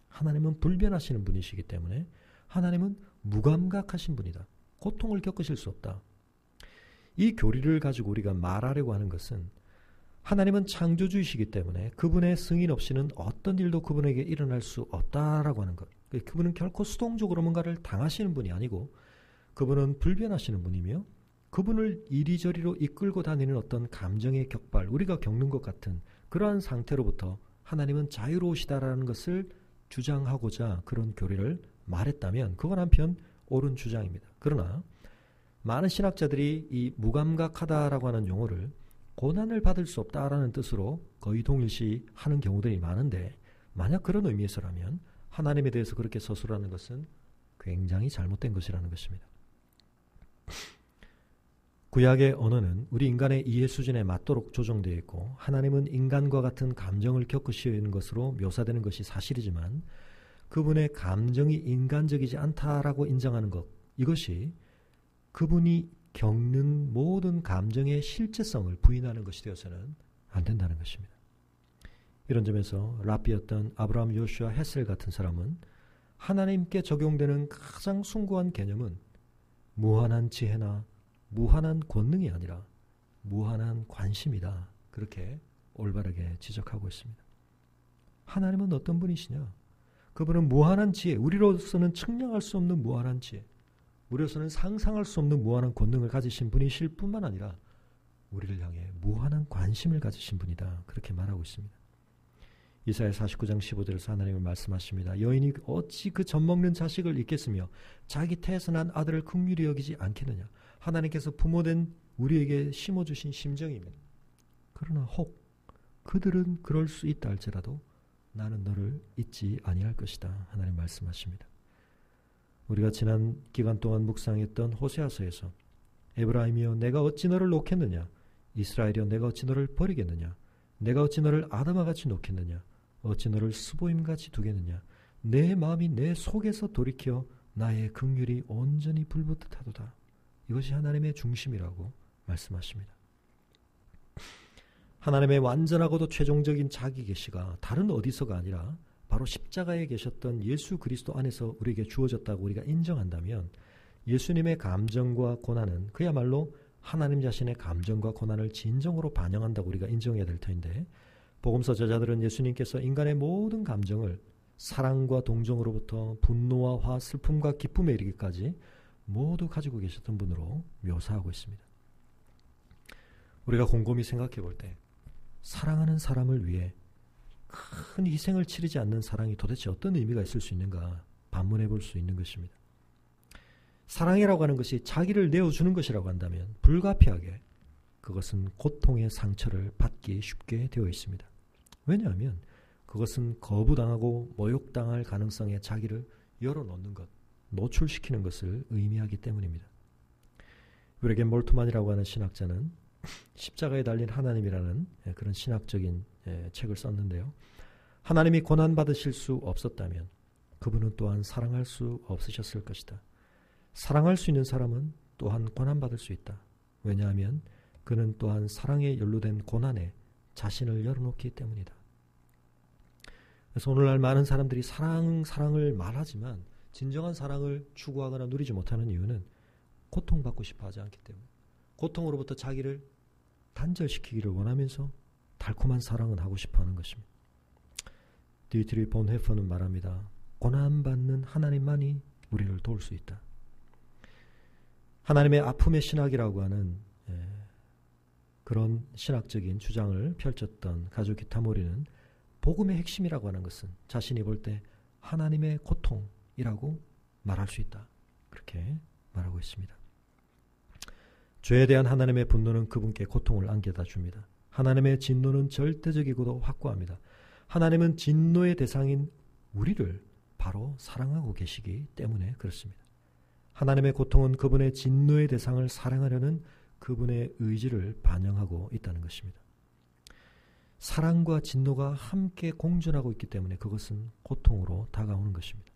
[SPEAKER 1] 하나님은 불변하시는 분이시기 때문에 하나님은 무감각하신 분이다. 고통을 겪으실 수 없다. 이 교리를 가지고 우리가 말하려고 하는 것은 하나님은 창조주이시기 때문에 그분의 승인 없이는 어떤 일도 그분에게 일어날 수 없다라고 하는 것. 그분은 결코 수동적으로 뭔가를 당하시는 분이 아니고 그분은 불변하시는 분이며 그분을 이리저리로 이끌고 다니는 어떤 감정의 격발, 우리가 겪는 것 같은 그러한 상태로부터 하나님은 자유로우시다라는 것을 주장하고자 그런 교리를 말했다면 그건 한편 옳은 주장입니다. 그러나 많은 신학자들이 이 무감각하다라고 하는 용어를 고난을 받을 수 없다라는 뜻으로 거의 동일시하는 경우들이 많은데 만약 그런 의미에서라면 하나님에 대해서 그렇게 서술하는 것은 굉장히 잘못된 것이라는 것입니다. 구약의 언어는 우리 인간의 이해 수준에 맞도록 조정되어 있고 하나님은 인간과 같은 감정을 겪으시는 것으로 묘사되는 것이 사실이지만 그분의 감정이 인간적이지 않다라고 인정하는 것, 이것이 그분이 겪는 모든 감정의 실제성을 부인하는 것이 되어서는 안 된다는 것입니다. 이런 점에서 랍비였던 아브라함 요슈아 헤셀 같은 사람은 하나님께 적용되는 가장 숭고한 개념은 무한한 지혜나 무한한 권능이 아니라 무한한 관심이다. 그렇게 올바르게 지적하고 있습니다. 하나님은 어떤 분이시냐? 그분은 무한한 지혜, 우리로서는 측량할 수 없는 무한한 지혜, 우리로서는 상상할 수 없는 무한한 권능을 가지신 분이실 뿐만 아니라 우리를 향해 무한한 관심을 가지신 분이다. 그렇게 말하고 있습니다. 이사야 49장 15절에서 하나님은 말씀하십니다. 여인이 어찌 그 젖먹는 자식을 잊겠으며 자기 태에서 난 아들을 긍휼히 여기지 않겠느냐. 하나님께서 부모된 우리에게 심어주신 심정입니다. 그러나 혹 그들은 그럴 수 있다 할지라도 나는 너를 잊지 아니할 것이다. 하나님 말씀하십니다. 우리가 지난 기간 동안 묵상했던 호세아서에서 에브라임이여 내가 어찌 너를 놓겠느냐. 이스라엘이여 내가 어찌 너를 버리겠느냐. 내가 어찌 너를 아담아같이 놓겠느냐. 어찌 너를 스보임같이 두겠느냐. 내 마음이 내 속에서 돌이켜 나의 긍휼이 온전히 불붙듯 하도다. 이것이 하나님의 중심이라고 말씀하십니다. 하나님의 완전하고도 최종적인 자기 계시가 다른 어디서가 아니라 바로 십자가에 계셨던 예수 그리스도 안에서 우리에게 주어졌다고 우리가 인정한다면 예수님의 감정과 고난은 그야말로 하나님 자신의 감정과 고난을 진정으로 반영한다고 우리가 인정해야 될 터인데 복음서 저자들은 예수님께서 인간의 모든 감정을 사랑과 동정으로부터 분노와 화, 슬픔과 기쁨에 이르기까지 모두 가지고 계셨던 분으로 묘사하고 있습니다. 우리가 곰곰이 생각해 볼 때 사랑하는 사람을 위해 큰 희생을 치르지 않는 사랑이 도대체 어떤 의미가 있을 수 있는가 반문해 볼 수 있는 것입니다. 사랑이라고 하는 것이 자기를 내어주는 것이라고 한다면 불가피하게 그것은 고통의 상처를 받기 쉽게 되어 있습니다. 왜냐하면 그것은 거부당하고 모욕당할 가능성에 자기를 열어놓는 것, 노출시키는 것을 의미하기 때문입니다. 우리에게 몰트만이라고 하는 신학자는 십자가에 달린 하나님이라는 그런 신학적인 책을 썼는데요. 하나님이 고난받으실 수 없었다면 그분은 또한 사랑할 수 없으셨을 것이다. 사랑할 수 있는 사람은 또한 고난받을 수 있다. 왜냐하면 그는 또한 사랑에 연루된 고난에 자신을 열어놓기 때문이다. 그래서 오늘날 많은 사람들이 사랑을 말하지만 진정한 사랑을 추구하거나 누리지 못하는 이유는 고통받고 싶어 하지 않기 때문에, 고통으로부터 자기를 단절시키기를 원하면서 달콤한 사랑은 하고 싶어 하는 것입니다. 디트리 본헤퍼는 말합니다. 고난받는 하나님만이 우리를 도울 수 있다. 하나님의 아픔의 신학이라고 하는 그런 신학적인 주장을 펼쳤던 가조 기타모리는 복음의 핵심이라고 하는 것은 자신이 볼 때 하나님의 고통이라고 말할 수 있다. 그렇게 말하고 있습니다. 죄에 대한 하나님의 분노는 그분께 고통을 안겨다 줍니다. 하나님의 진노는 절대적이고도 확고합니다. 하나님은 진노의 대상인 우리를 바로 사랑하고 계시기 때문에 그렇습니다. 하나님의 고통은 그분의 진노의 대상을 사랑하려는 그분의 의지를 반영하고 있다는 것입니다. 사랑과 진노가 함께 공존하고 있기 때문에 그것은 고통으로 다가오는 것입니다.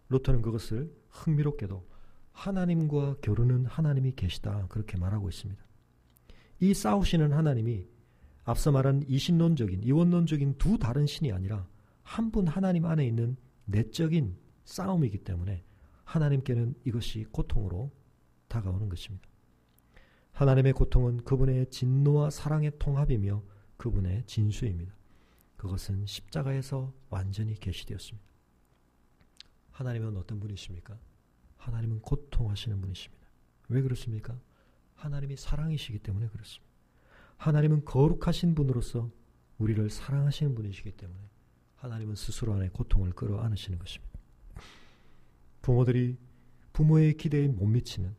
[SPEAKER 1] 루터는 그것을 흥미롭게도 하나님과 겨루는 하나님이 계시다 그렇게 말하고 있습니다. 이 싸우시는 하나님이 앞서 말한 이신론적인 이원론적인 두 다른 신이 아니라 한 분 하나님 안에 있는 내적인 싸움이기 때문에 하나님께는 이것이 고통으로 다가오는 것입니다. 하나님의 고통은 그분의 진노와 사랑의 통합이며 그분의 진수입니다. 그것은 십자가에서 완전히 계시되었습니다. 하나님은 어떤 분이십니까? 하나님은 고통하시는 분이십니다. 왜 그렇습니까? 하나님이 사랑이시기 때문에 그렇습니다. 하나님은 거룩하신 분으로서 우리를 사랑하시는 분이시기 때문에 하나님은 스스로 안에 고통을 끌어안으시는 것입니다. 부모들이 부모의 기대에 못 미치는,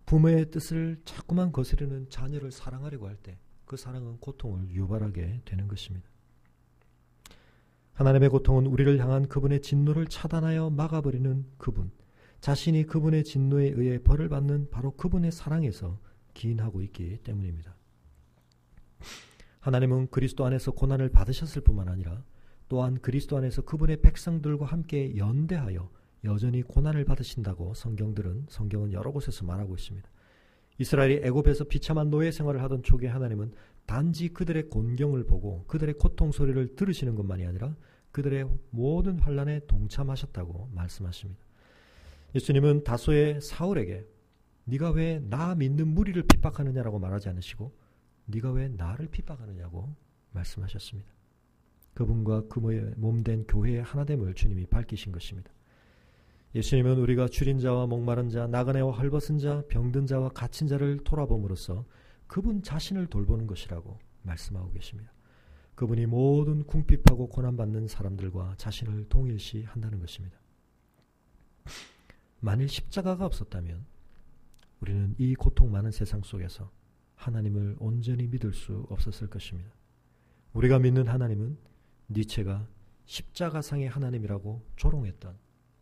[SPEAKER 1] 부모의 뜻을 자꾸만 거스르는 자녀를 사랑하려고 할 때 그 사랑은 고통을 유발하게 되는 것입니다. 하나님의 고통은 우리를 향한 그분의 진노를 차단하여 막아버리는 그분, 자신이 그분의 진노에 의해 벌을 받는 바로 그분의 사랑에서 기인하고 있기 때문입니다. 하나님은 그리스도 안에서 고난을 받으셨을 뿐만 아니라 또한 그리스도 안에서 그분의 백성들과 함께 연대하여 여전히 고난을 받으신다고 성경은 여러 곳에서 말하고 있습니다. 이스라엘이 애굽에서 비참한 노예 생활을 하던 초기에 하나님은 단지 그들의 곤경을 보고 그들의 고통 소리를 들으시는 것만이 아니라 그들의 모든 환난에 동참하셨다고 말씀하십니다. 예수님은 다소의 사울에게 네가 왜 나 믿는 무리를 핍박하느냐라고 말하지 않으시고 네가 왜 나를 핍박하느냐고 말씀하셨습니다. 그분과 그분의 몸된 교회의 하나됨을 주님이 밝히신 것입니다. 예수님은 우리가 줄인 자와 목마른 자, 나그네와 헐벗은 자, 병든 자와 갇힌 자를 돌아봄으로써 그분 자신을 돌보는 것이라고 말씀하고 계십니다. 그분이 모든 궁핍하고 고난받는 사람들과 자신을 동일시한다는 것입니다. 만일 십자가가 없었다면 우리는 이 고통 많은 세상 속에서 하나님을 온전히 믿을 수 없었을 것입니다. 우리가 믿는 하나님은 니체가 십자가상의 하나님이라고 조롱했던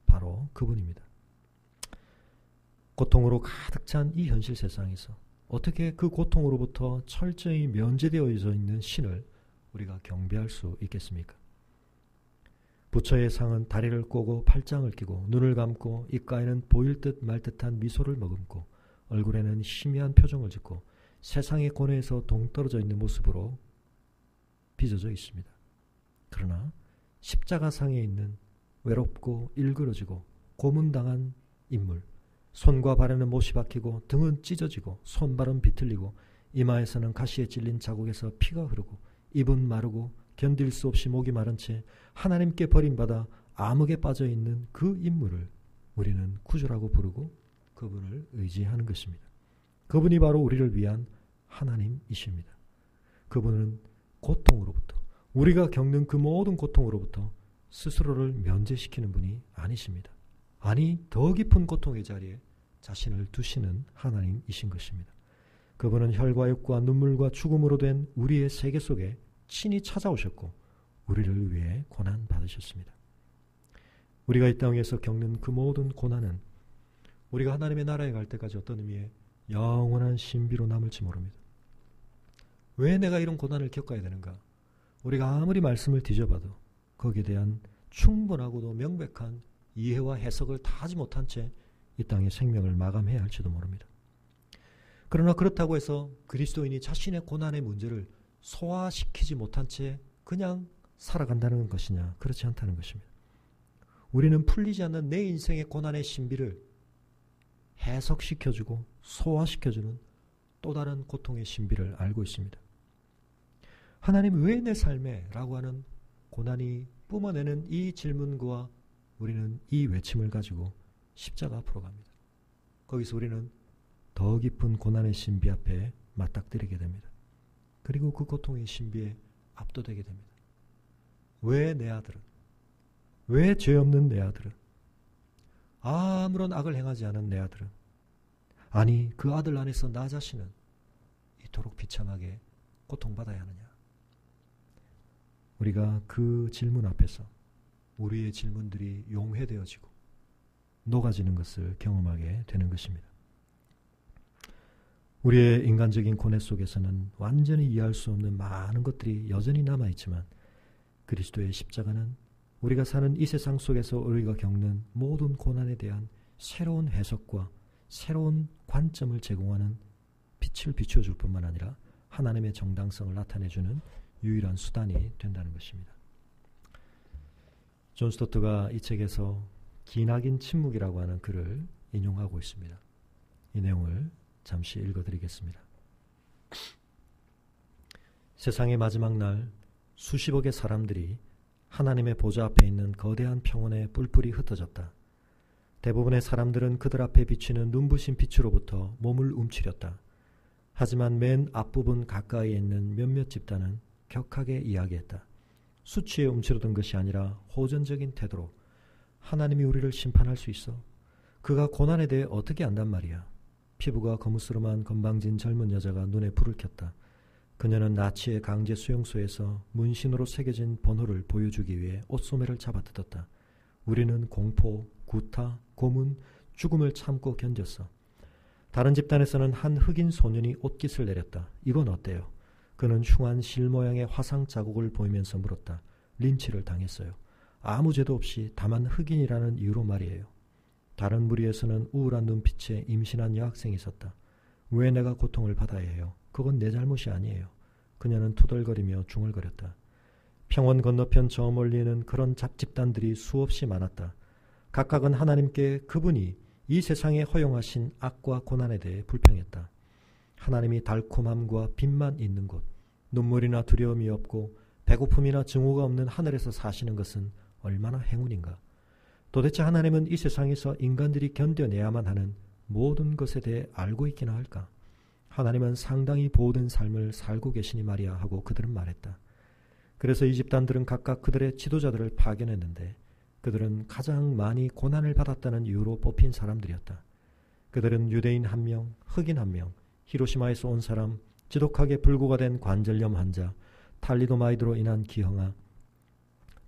[SPEAKER 1] 바로 그분입니다. 고통으로 가득 찬 이 현실 세상에서 어떻게 그 고통으로부터 철저히 면제되어 있는 신을 우리가 경배할 수 있겠습니까? 부처의 상은 다리를 꼬고 팔짱을 끼고 눈을 감고 입가에는 보일 듯 말 듯한 미소를 머금고 얼굴에는 희미한 표정을 짓고 세상의 고뇌에서 동떨어져 있는 모습으로 빚어져 있습니다. 그러나 십자가상에 있는 외롭고 일그러지고 고문당한 인물, 손과 발에는 못이 박히고 등은 찢어지고 손발은 비틀리고 이마에서는 가시에 찔린 자국에서 피가 흐르고 입은 마르고 견딜 수 없이 목이 마른 채 하나님께 버림받아 암흑에 빠져있는 그 인물을 우리는 구주라고 부르고 그분을 의지하는 것입니다. 그분이 바로 우리를 위한 하나님이십니다. 그분은 고통으로부터, 우리가 겪는 그 모든 고통으로부터 스스로를 면제시키는 분이 아니십니다. 아니, 더 깊은 고통의 자리에 자신을 두시는 하나님이신 것입니다. 그분은 혈과 육과 눈물과 죽음으로 된 우리의 세계 속에 친히 찾아오셨고 우리를 위해 고난 받으셨습니다. 우리가 이 땅에서 겪는 그 모든 고난은 우리가 하나님의 나라에 갈 때까지 어떤 의미의 영원한 신비로 남을지 모릅니다. 왜 내가 이런 고난을 겪어야 되는가? 우리가 아무리 말씀을 뒤져봐도 거기에 대한 충분하고도 명백한 이해와 해석을 다 하지 못한 채 이 땅의 생명을 마감해야 할지도 모릅니다. 그러나 그렇다고 해서 그리스도인이 자신의 고난의 문제를 소화시키지 못한 채 그냥 살아간다는 것이냐? 그렇지 않다는 것입니다. 우리는 풀리지 않는 내 인생의 고난의 신비를 해석시켜주고 소화시켜주는 또 다른 고통의 신비를 알고 있습니다. 하나님 왜 내 삶에? 라고 하는 고난이 뿜어내는 이 질문과 우리는 이 외침을 가지고 십자가 앞으로 갑니다. 거기서 우리는 더 깊은 고난의 신비 앞에 맞닥뜨리게 됩니다. 그리고 그 고통의 신비에 압도되게 됩니다. 왜 내 아들은? 왜 죄 없는 내 아들은? 아무런 악을 행하지 않은 내 아들은? 아니 그 아들 안에서 나 자신은 이토록 비참하게 고통받아야 하느냐? 우리가 그 질문 앞에서 우리의 질문들이 용회되어지고 녹아지는 것을 경험하게 되는 것입니다. 우리의 인간적인 고뇌 속에서는 완전히 이해할 수 없는 많은 것들이 여전히 남아있지만 그리스도의 십자가는 우리가 사는 이 세상 속에서 우리가 겪는 모든 고난에 대한 새로운 해석과 새로운 관점을 제공하는 빛을 비춰줄 뿐만 아니라 하나님의 정당성을 나타내주는 유일한 수단이 된다는 것입니다. 존 스토트가 이 책에서 기나긴 침묵이라고 하는 글을 인용하고 있습니다. 이 내용을 잠시 읽어드리겠습니다. 세상의 마지막 날 수십억의 사람들이 하나님의 보좌 앞에 있는 거대한 평원에 뿔뿔이 흩어졌다. 대부분의 사람들은 그들 앞에 비치는 눈부신 빛으로부터 몸을 움츠렸다. 하지만 맨 앞부분 가까이에 있는 몇몇 집단은 격하게 이야기했다. 수치에 움츠러든 것이 아니라 호전적인 태도로 하나님이 우리를 심판할 수 있어. 그가 고난에 대해 어떻게 안단 말이야. 피부가 거무스름한 건방진 젊은 여자가 눈에 불을 켰다. 그녀는 나치의 강제 수용소에서 문신으로 새겨진 번호를 보여주기 위해 옷소매를 잡아뜯었다. 우리는 공포, 구타, 고문, 죽음을 참고 견뎠어. 다른 집단에서는 한 흑인 소년이 옷깃을 내렸다. 이건 어때요? 그는 흉한 실 모양의 화상 자국을 보이면서 물었다. 린치를 당했어요. 아무 죄도 없이 다만 흑인이라는 이유로 말이에요. 다른 무리에서는 우울한 눈빛에 임신한 여학생이 있었다. 왜 내가 고통을 받아야 해요? 그건 내 잘못이 아니에요. 그녀는 투덜거리며 중얼거렸다. 평원 건너편 저 멀리에는 그런 잡집단들이 수없이 많았다. 각각은 하나님께 그분이 이 세상에 허용하신 악과 고난에 대해 불평했다. 하나님이 달콤함과 빛만 있는 곳, 눈물이나 두려움이 없고 배고픔이나 증오가 없는 하늘에서 사시는 것은 얼마나 행운인가. 도대체 하나님은 이 세상에서 인간들이 견뎌내야만 하는 모든 것에 대해 알고 있기나 할까? 하나님은 상당히 보호된 삶을 살고 계시니 말이야 하고 그들은 말했다. 그래서 이 집단들은 각각 그들의 지도자들을 파견했는데 그들은 가장 많이 고난을 받았다는 이유로 뽑힌 사람들이었다. 그들은 유대인 1명, 흑인 1명, 히로시마에서 온 사람, 지독하게 불구가 된 관절염 환자, 탈리도마이드로 인한 기형아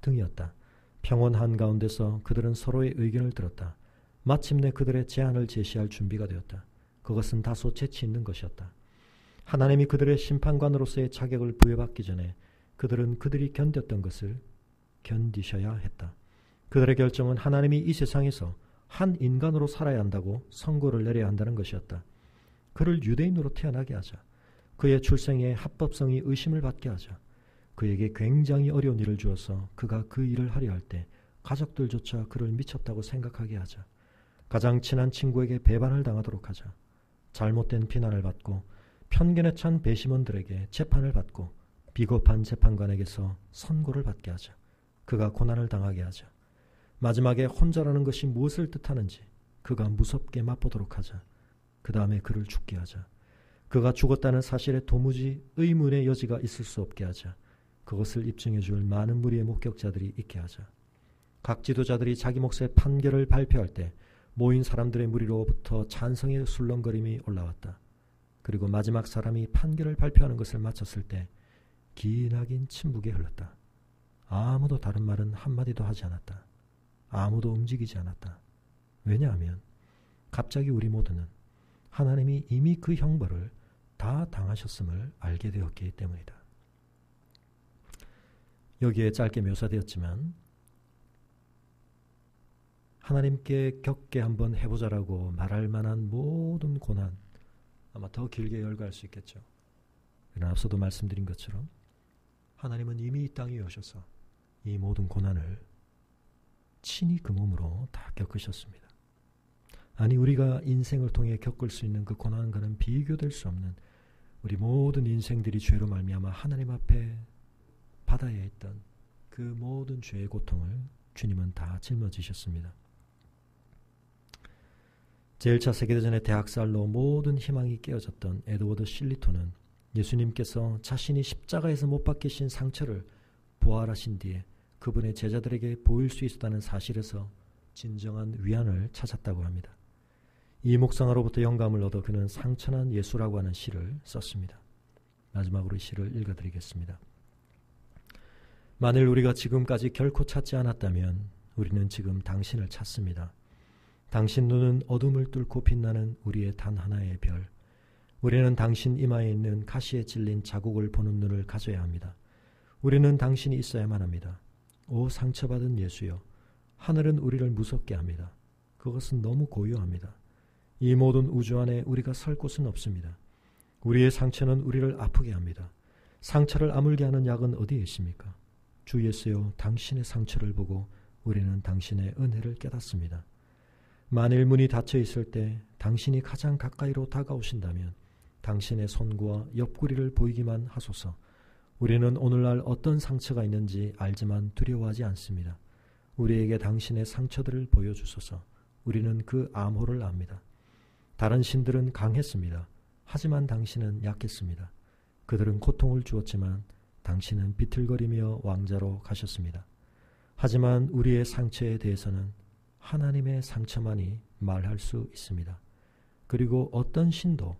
[SPEAKER 1] 등이었다. 평온 한가운데서 그들은 서로의 의견을 들었다. 마침내 그들의 제안을 제시할 준비가 되었다. 그것은 다소 재치 있는 것이었다. 하나님이 그들의 심판관으로서의 자격을 부여받기 전에 그들은 그들이 견뎠던 것을 견디셔야 했다. 그들의 결정은 하나님이 이 세상에서 한 인간으로 살아야 한다고 선고를 내려야 한다는 것이었다. 그를 유대인으로 태어나게 하자. 그의 출생의 합법성이 의심을 받게 하자. 그에게 굉장히 어려운 일을 주어서 그가 그 일을 하려 할 때 가족들조차 그를 미쳤다고 생각하게 하자. 가장 친한 친구에게 배반을 당하도록 하자. 잘못된 비난을 받고 편견에 찬 배심원들에게 재판을 받고 비겁한 재판관에게서 선고를 받게 하자. 그가 고난을 당하게 하자. 마지막에 혼자라는 것이 무엇을 뜻하는지 그가 무섭게 맛보도록 하자. 그 다음에 그를 죽게 하자. 그가 죽었다는 사실에 도무지 의문의 여지가 있을 수 없게 하자. 그것을 입증해 줄 많은 무리의 목격자들이 있게 하자. 각 지도자들이 자기 몫의 판결을 발표할 때 모인 사람들의 무리로부터 찬성의 술렁거림이 올라왔다. 그리고 마지막 사람이 판결을 발표하는 것을 마쳤을 때 기나긴 침묵이 흘렀다. 아무도 다른 말은 한마디도 하지 않았다. 아무도 움직이지 않았다. 왜냐하면 갑자기 우리 모두는 하나님이 이미 그 형벌을 다 당하셨음을 알게 되었기 때문이다. 여기에 짧게 묘사되었지만 하나님께 겪게 한번 해보자라고 말할 만한 모든 고난, 아마 더 길게 열거할 수 있겠죠. 그러나 앞서도 말씀드린 것처럼 하나님은 이미 이 땅에 오셔서 이 모든 고난을 친히 그 몸으로 다 겪으셨습니다. 아니 우리가 인생을 통해 겪을 수 있는 그 고난과는 비교될 수 없는 우리 모든 인생들이 죄로 말미암아 하나님 앞에 받아야 했던 그 모든 죄의 고통을 주님은 다 짊어지셨습니다. 제1차 세계대전의 대학살로 모든 희망이 깨어졌던 에드워드 실리토는 예수님께서 자신이 십자가에서 못 박히신 상처를 부활하신 뒤에 그분의 제자들에게 보일 수 있었다는 사실에서 진정한 위안을 찾았다고 합니다. 이 묵상으로부터 영감을 얻어 그는 상처난 예수라고 하는 시를 썼습니다. 마지막으로 이 시를 읽어드리겠습니다. 만일 우리가 지금까지 결코 찾지 않았다면 우리는 지금 당신을 찾습니다. 당신 눈은 어둠을 뚫고 빛나는 우리의 단 하나의 별. 우리는 당신 이마에 있는 가시에 찔린 자국을 보는 눈을 가져야 합니다. 우리는 당신이 있어야만 합니다. 오 상처받은 예수여, 하늘은 우리를 무섭게 합니다. 그것은 너무 고요합니다. 이 모든 우주 안에 우리가 설 곳은 없습니다. 우리의 상처는 우리를 아프게 합니다. 상처를 아물게 하는 약은 어디에 있습니까? 주 예수여, 당신의 상처를 보고 우리는 당신의 은혜를 깨닫습니다. 만일 문이 닫혀 있을 때 당신이 가장 가까이로 다가오신다면 당신의 손과 옆구리를 보이기만 하소서. 우리는 오늘날 어떤 상처가 있는지 알지만 두려워하지 않습니다. 우리에게 당신의 상처들을 보여주소서. 우리는 그 암호를 압니다. 다른 신들은 강했습니다. 하지만 당신은 약했습니다. 그들은 고통을 주었지만 당신은 비틀거리며 왕자로 가셨습니다. 하지만 우리의 상처에 대해서는 하나님의 상처만이 말할 수 있습니다. 그리고 어떤 신도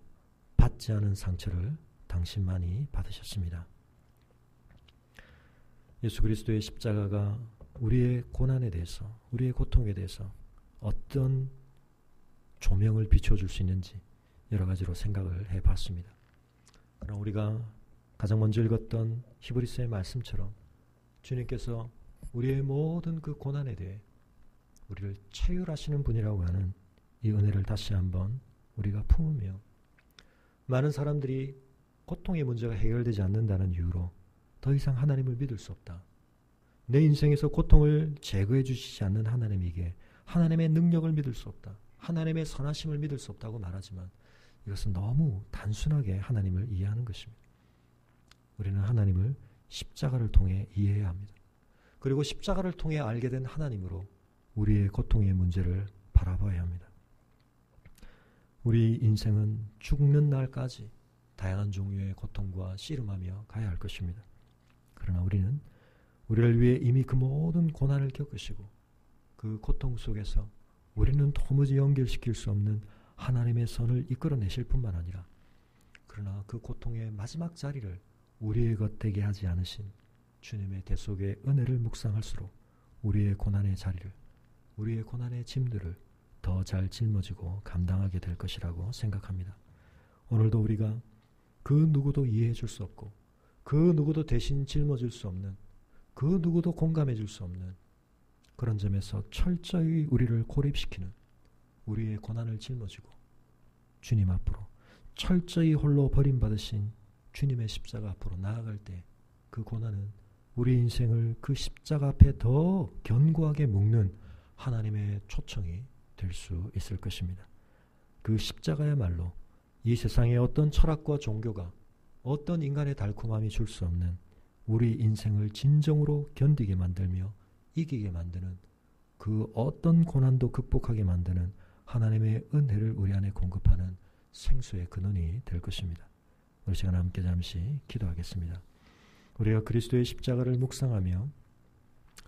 [SPEAKER 1] 받지 않은 상처를 당신만이 받으셨습니다. 예수 그리스도의 십자가가 우리의 고난에 대해서, 우리의 고통에 대해서 어떤 조명을 비춰줄 수 있는지 여러 가지로 생각을 해봤습니다. 그럼 우리가 가장 먼저 읽었던 히브리서의 말씀처럼 주님께서 우리의 모든 그 고난에 대해 우리를 체휼하시는 분이라고 하는 이 은혜를 다시 한번 우리가 품으며, 많은 사람들이 고통의 문제가 해결되지 않는다는 이유로 더 이상 하나님을 믿을 수 없다. 내 인생에서 고통을 제거해 주시지 않는 하나님에게 하나님의 능력을 믿을 수 없다. 하나님의 선하심을 믿을 수 없다고 말하지만 이것은 너무 단순하게 하나님을 이해하는 것입니다. 우리는 하나님을 십자가를 통해 이해해야 합니다. 그리고 십자가를 통해 알게 된 하나님으로 우리의 고통의 문제를 바라봐야 합니다. 우리 인생은 죽는 날까지 다양한 종류의 고통과 씨름하며 가야 할 것입니다. 그러나 우리는 우리를 위해 이미 그 모든 고난을 겪으시고 그 고통 속에서 우리는 도무지 연결시킬 수 없는 하나님의 선을 이끌어내실 뿐만 아니라, 그러나 그 고통의 마지막 자리를 우리의 것 되게 하지 않으신 주님의 대속의 은혜를 묵상할수록 우리의 고난의 자리를, 우리의 고난의 짐들을 더 잘 짊어지고 감당하게 될 것이라고 생각합니다. 오늘도 우리가 그 누구도 이해해 줄 수 없고 그 누구도 대신 짊어질 수 없는, 그 누구도 공감해 줄 수 없는 그런 점에서 철저히 우리를 고립시키는 우리의 고난을 짊어지고 주님 앞으로 철저히 홀로 버림받으신 주님의 십자가 앞으로 나아갈 때 그 고난은 우리 인생을 그 십자가 앞에 더 견고하게 묶는 하나님의 초청이 될 수 있을 것입니다. 그 십자가야말로 이 세상의 어떤 철학과 종교가, 어떤 인간의 달콤함이 줄 수 없는 우리 인생을 진정으로 견디게 만들며 이기게 만드는, 그 어떤 고난도 극복하게 만드는 하나님의 은혜를 우리 안에 공급하는 생수의 근원이 될 것입니다. 우리 시간 함께 잠시 기도하겠습니다. 우리가 그리스도의 십자가를 묵상하며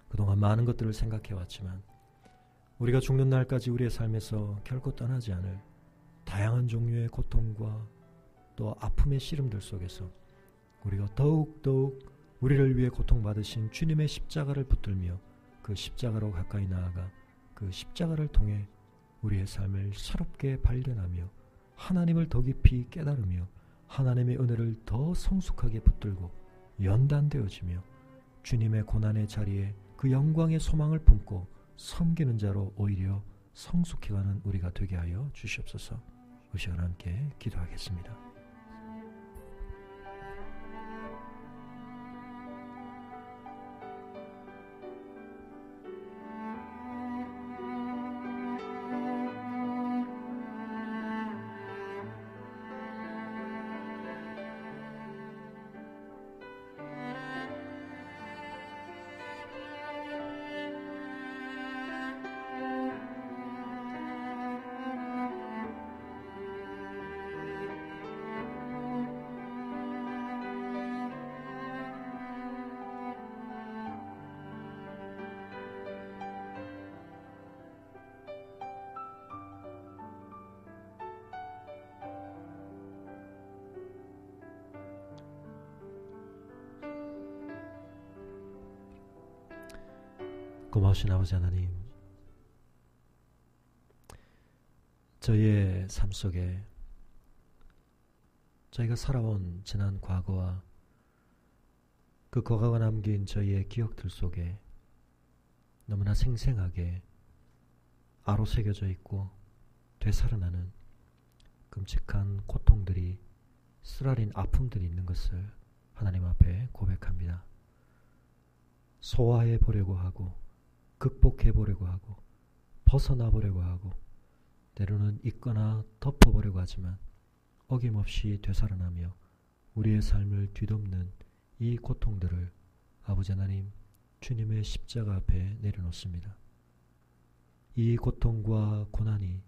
[SPEAKER 1] 그동안 많은 것들을 생각해왔지만 우리가 죽는 날까지 우리의 삶에서 결코 떠나지 않을 다양한 종류의 고통과 또 아픔의 씨름들 속에서 우리가 더욱더욱 우리를 위해 고통받으신 주님의 십자가를 붙들며 그 십자가로 가까이 나아가 그 십자가를 통해 우리의 삶을 새롭게 발견하며 하나님을 더 깊이 깨달으며 하나님의 은혜를 더 성숙하게 붙들고 연단되어지며 주님의 고난의 자리에 그 영광의 소망을 품고 섬기는 자로 오히려 성숙해가는 우리가 되게 하여 주시옵소서. 이 시간 함께 기도하겠습니다. 고마우신 아버지 하나님, 저희의 삶 속에 저희가 살아온 지난 과거와 그 과거가 남긴 저희의 기억들 속에 너무나 생생하게 아로새겨져 있고 되살아나는 끔찍한 고통들이, 쓰라린 아픔들이 있는 것을 하나님 앞에 고백합니다. 소화해 보려고 하고 극복해 보려고 하고 벗어나 보려고 하고 때로는 잊거나 덮어보려고 하지만 어김없이 되살아나며 우리의 삶을 뒤덮는 이 고통들을 아버지 하나님, 주님의 십자가 앞에 내려놓습니다. 이 고통과 고난이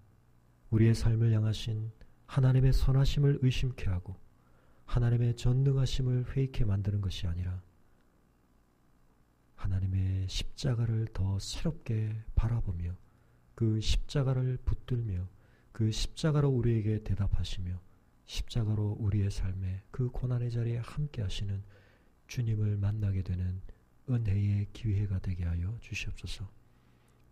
[SPEAKER 1] 우리의 삶을 향하신 하나님의 선하심을 의심케 하고 하나님의 전능하심을 회의케 만드는 것이 아니라 하나님의 십자가를 더 새롭게 바라보며 그 십자가를 붙들며 그 십자가로 우리에게 대답하시며 십자가로 우리의 삶에 그 고난의 자리에 함께 하시는 주님을 만나게 되는 은혜의 기회가 되게 하여 주시옵소서.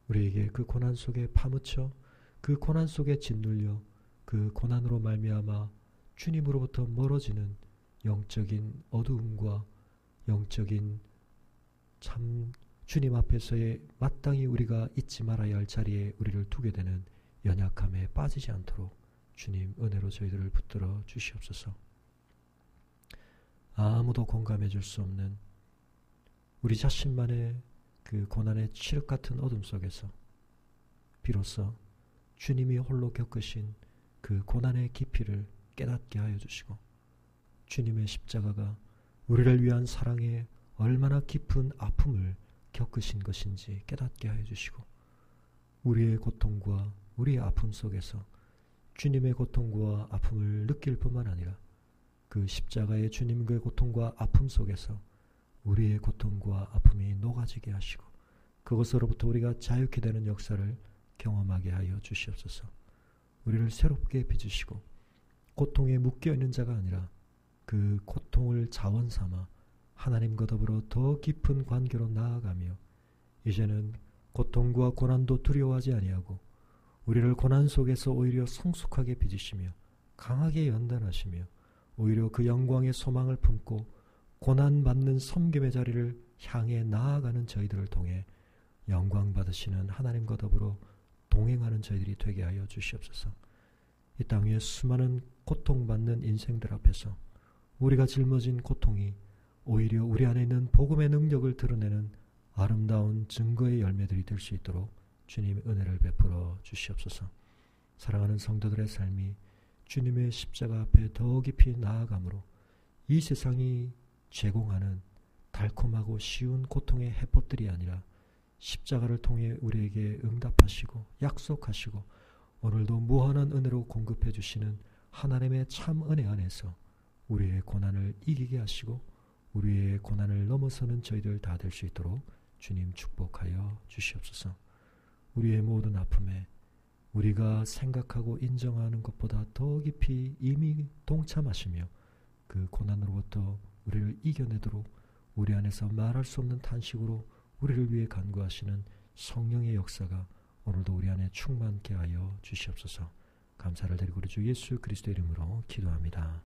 [SPEAKER 1] 우리에게 그 고난 속에 파묻혀 그 고난 속에 짓눌려 그 고난으로 말미암아 주님으로부터 멀어지는 영적인 어두움과 영적인 참 주님 앞에서의 마땅히 우리가 잊지 말아야 할 자리에 우리를 두게 되는 연약함에 빠지지 않도록 주님 은혜로 저희들을 붙들어 주시옵소서. 아무도 공감해 줄 수 없는 우리 자신만의 그 고난의 칠흑 같은 어둠 속에서 비로소 주님이 홀로 겪으신 그 고난의 깊이를 깨닫게 하여 주시고 주님의 십자가가 우리를 위한 사랑의 얼마나 깊은 아픔을 겪으신 것인지 깨닫게 하여 주시고 우리의 고통과 우리의 아픔 속에서 주님의 고통과 아픔을 느낄 뿐만 아니라 그 십자가의 주님의 고통과 아픔 속에서 우리의 고통과 아픔이 녹아지게 하시고 그것으로부터 우리가 자유케 되는 역사를 경험하게 하여 주시옵소서. 우리를 새롭게 빚으시고 고통에 묶여있는 자가 아니라 그 고통을 자원 삼아 하나님과 더불어 더 깊은 관계로 나아가며 이제는 고통과 고난도 두려워하지 아니하고 우리를 고난 속에서 오히려 성숙하게 빚으시며 강하게 연단하시며 오히려 그 영광의 소망을 품고 고난받는 섬김의 자리를 향해 나아가는 저희들을 통해 영광 받으시는 하나님과 더불어 동행하는 저희들이 되게 하여 주시옵소서. 이 땅 위에 수많은 고통받는 인생들 앞에서 우리가 짊어진 고통이 오히려 우리 안에 있는 복음의 능력을 드러내는 아름다운 증거의 열매들이 될 수 있도록 주님 은혜를 베풀어 주시옵소서. 사랑하는 성도들의 삶이 주님의 십자가 앞에 더 깊이 나아감으로 이 세상이 제공하는 달콤하고 쉬운 고통의 해법들이 아니라 십자가를 통해 우리에게 응답하시고 약속하시고 오늘도 무한한 은혜로 공급해 주시는 하나님의 참 은혜 안에서 우리의 고난을 이기게 하시고 우리의 고난을 넘어서는 저희들 다 될 수 있도록 주님 축복하여 주시옵소서. 우리의 모든 아픔에 우리가 생각하고 인정하는 것보다 더 깊이 이미 동참하시며 그 고난으로부터 우리를 이겨내도록 우리 안에서 말할 수 없는 탄식으로 우리를 위해 간구하시는 성령의 역사가 오늘도 우리 안에 충만케 하여 주시옵소서. 감사를 드리고 우리 주 예수 그리스도 이름으로 기도합니다.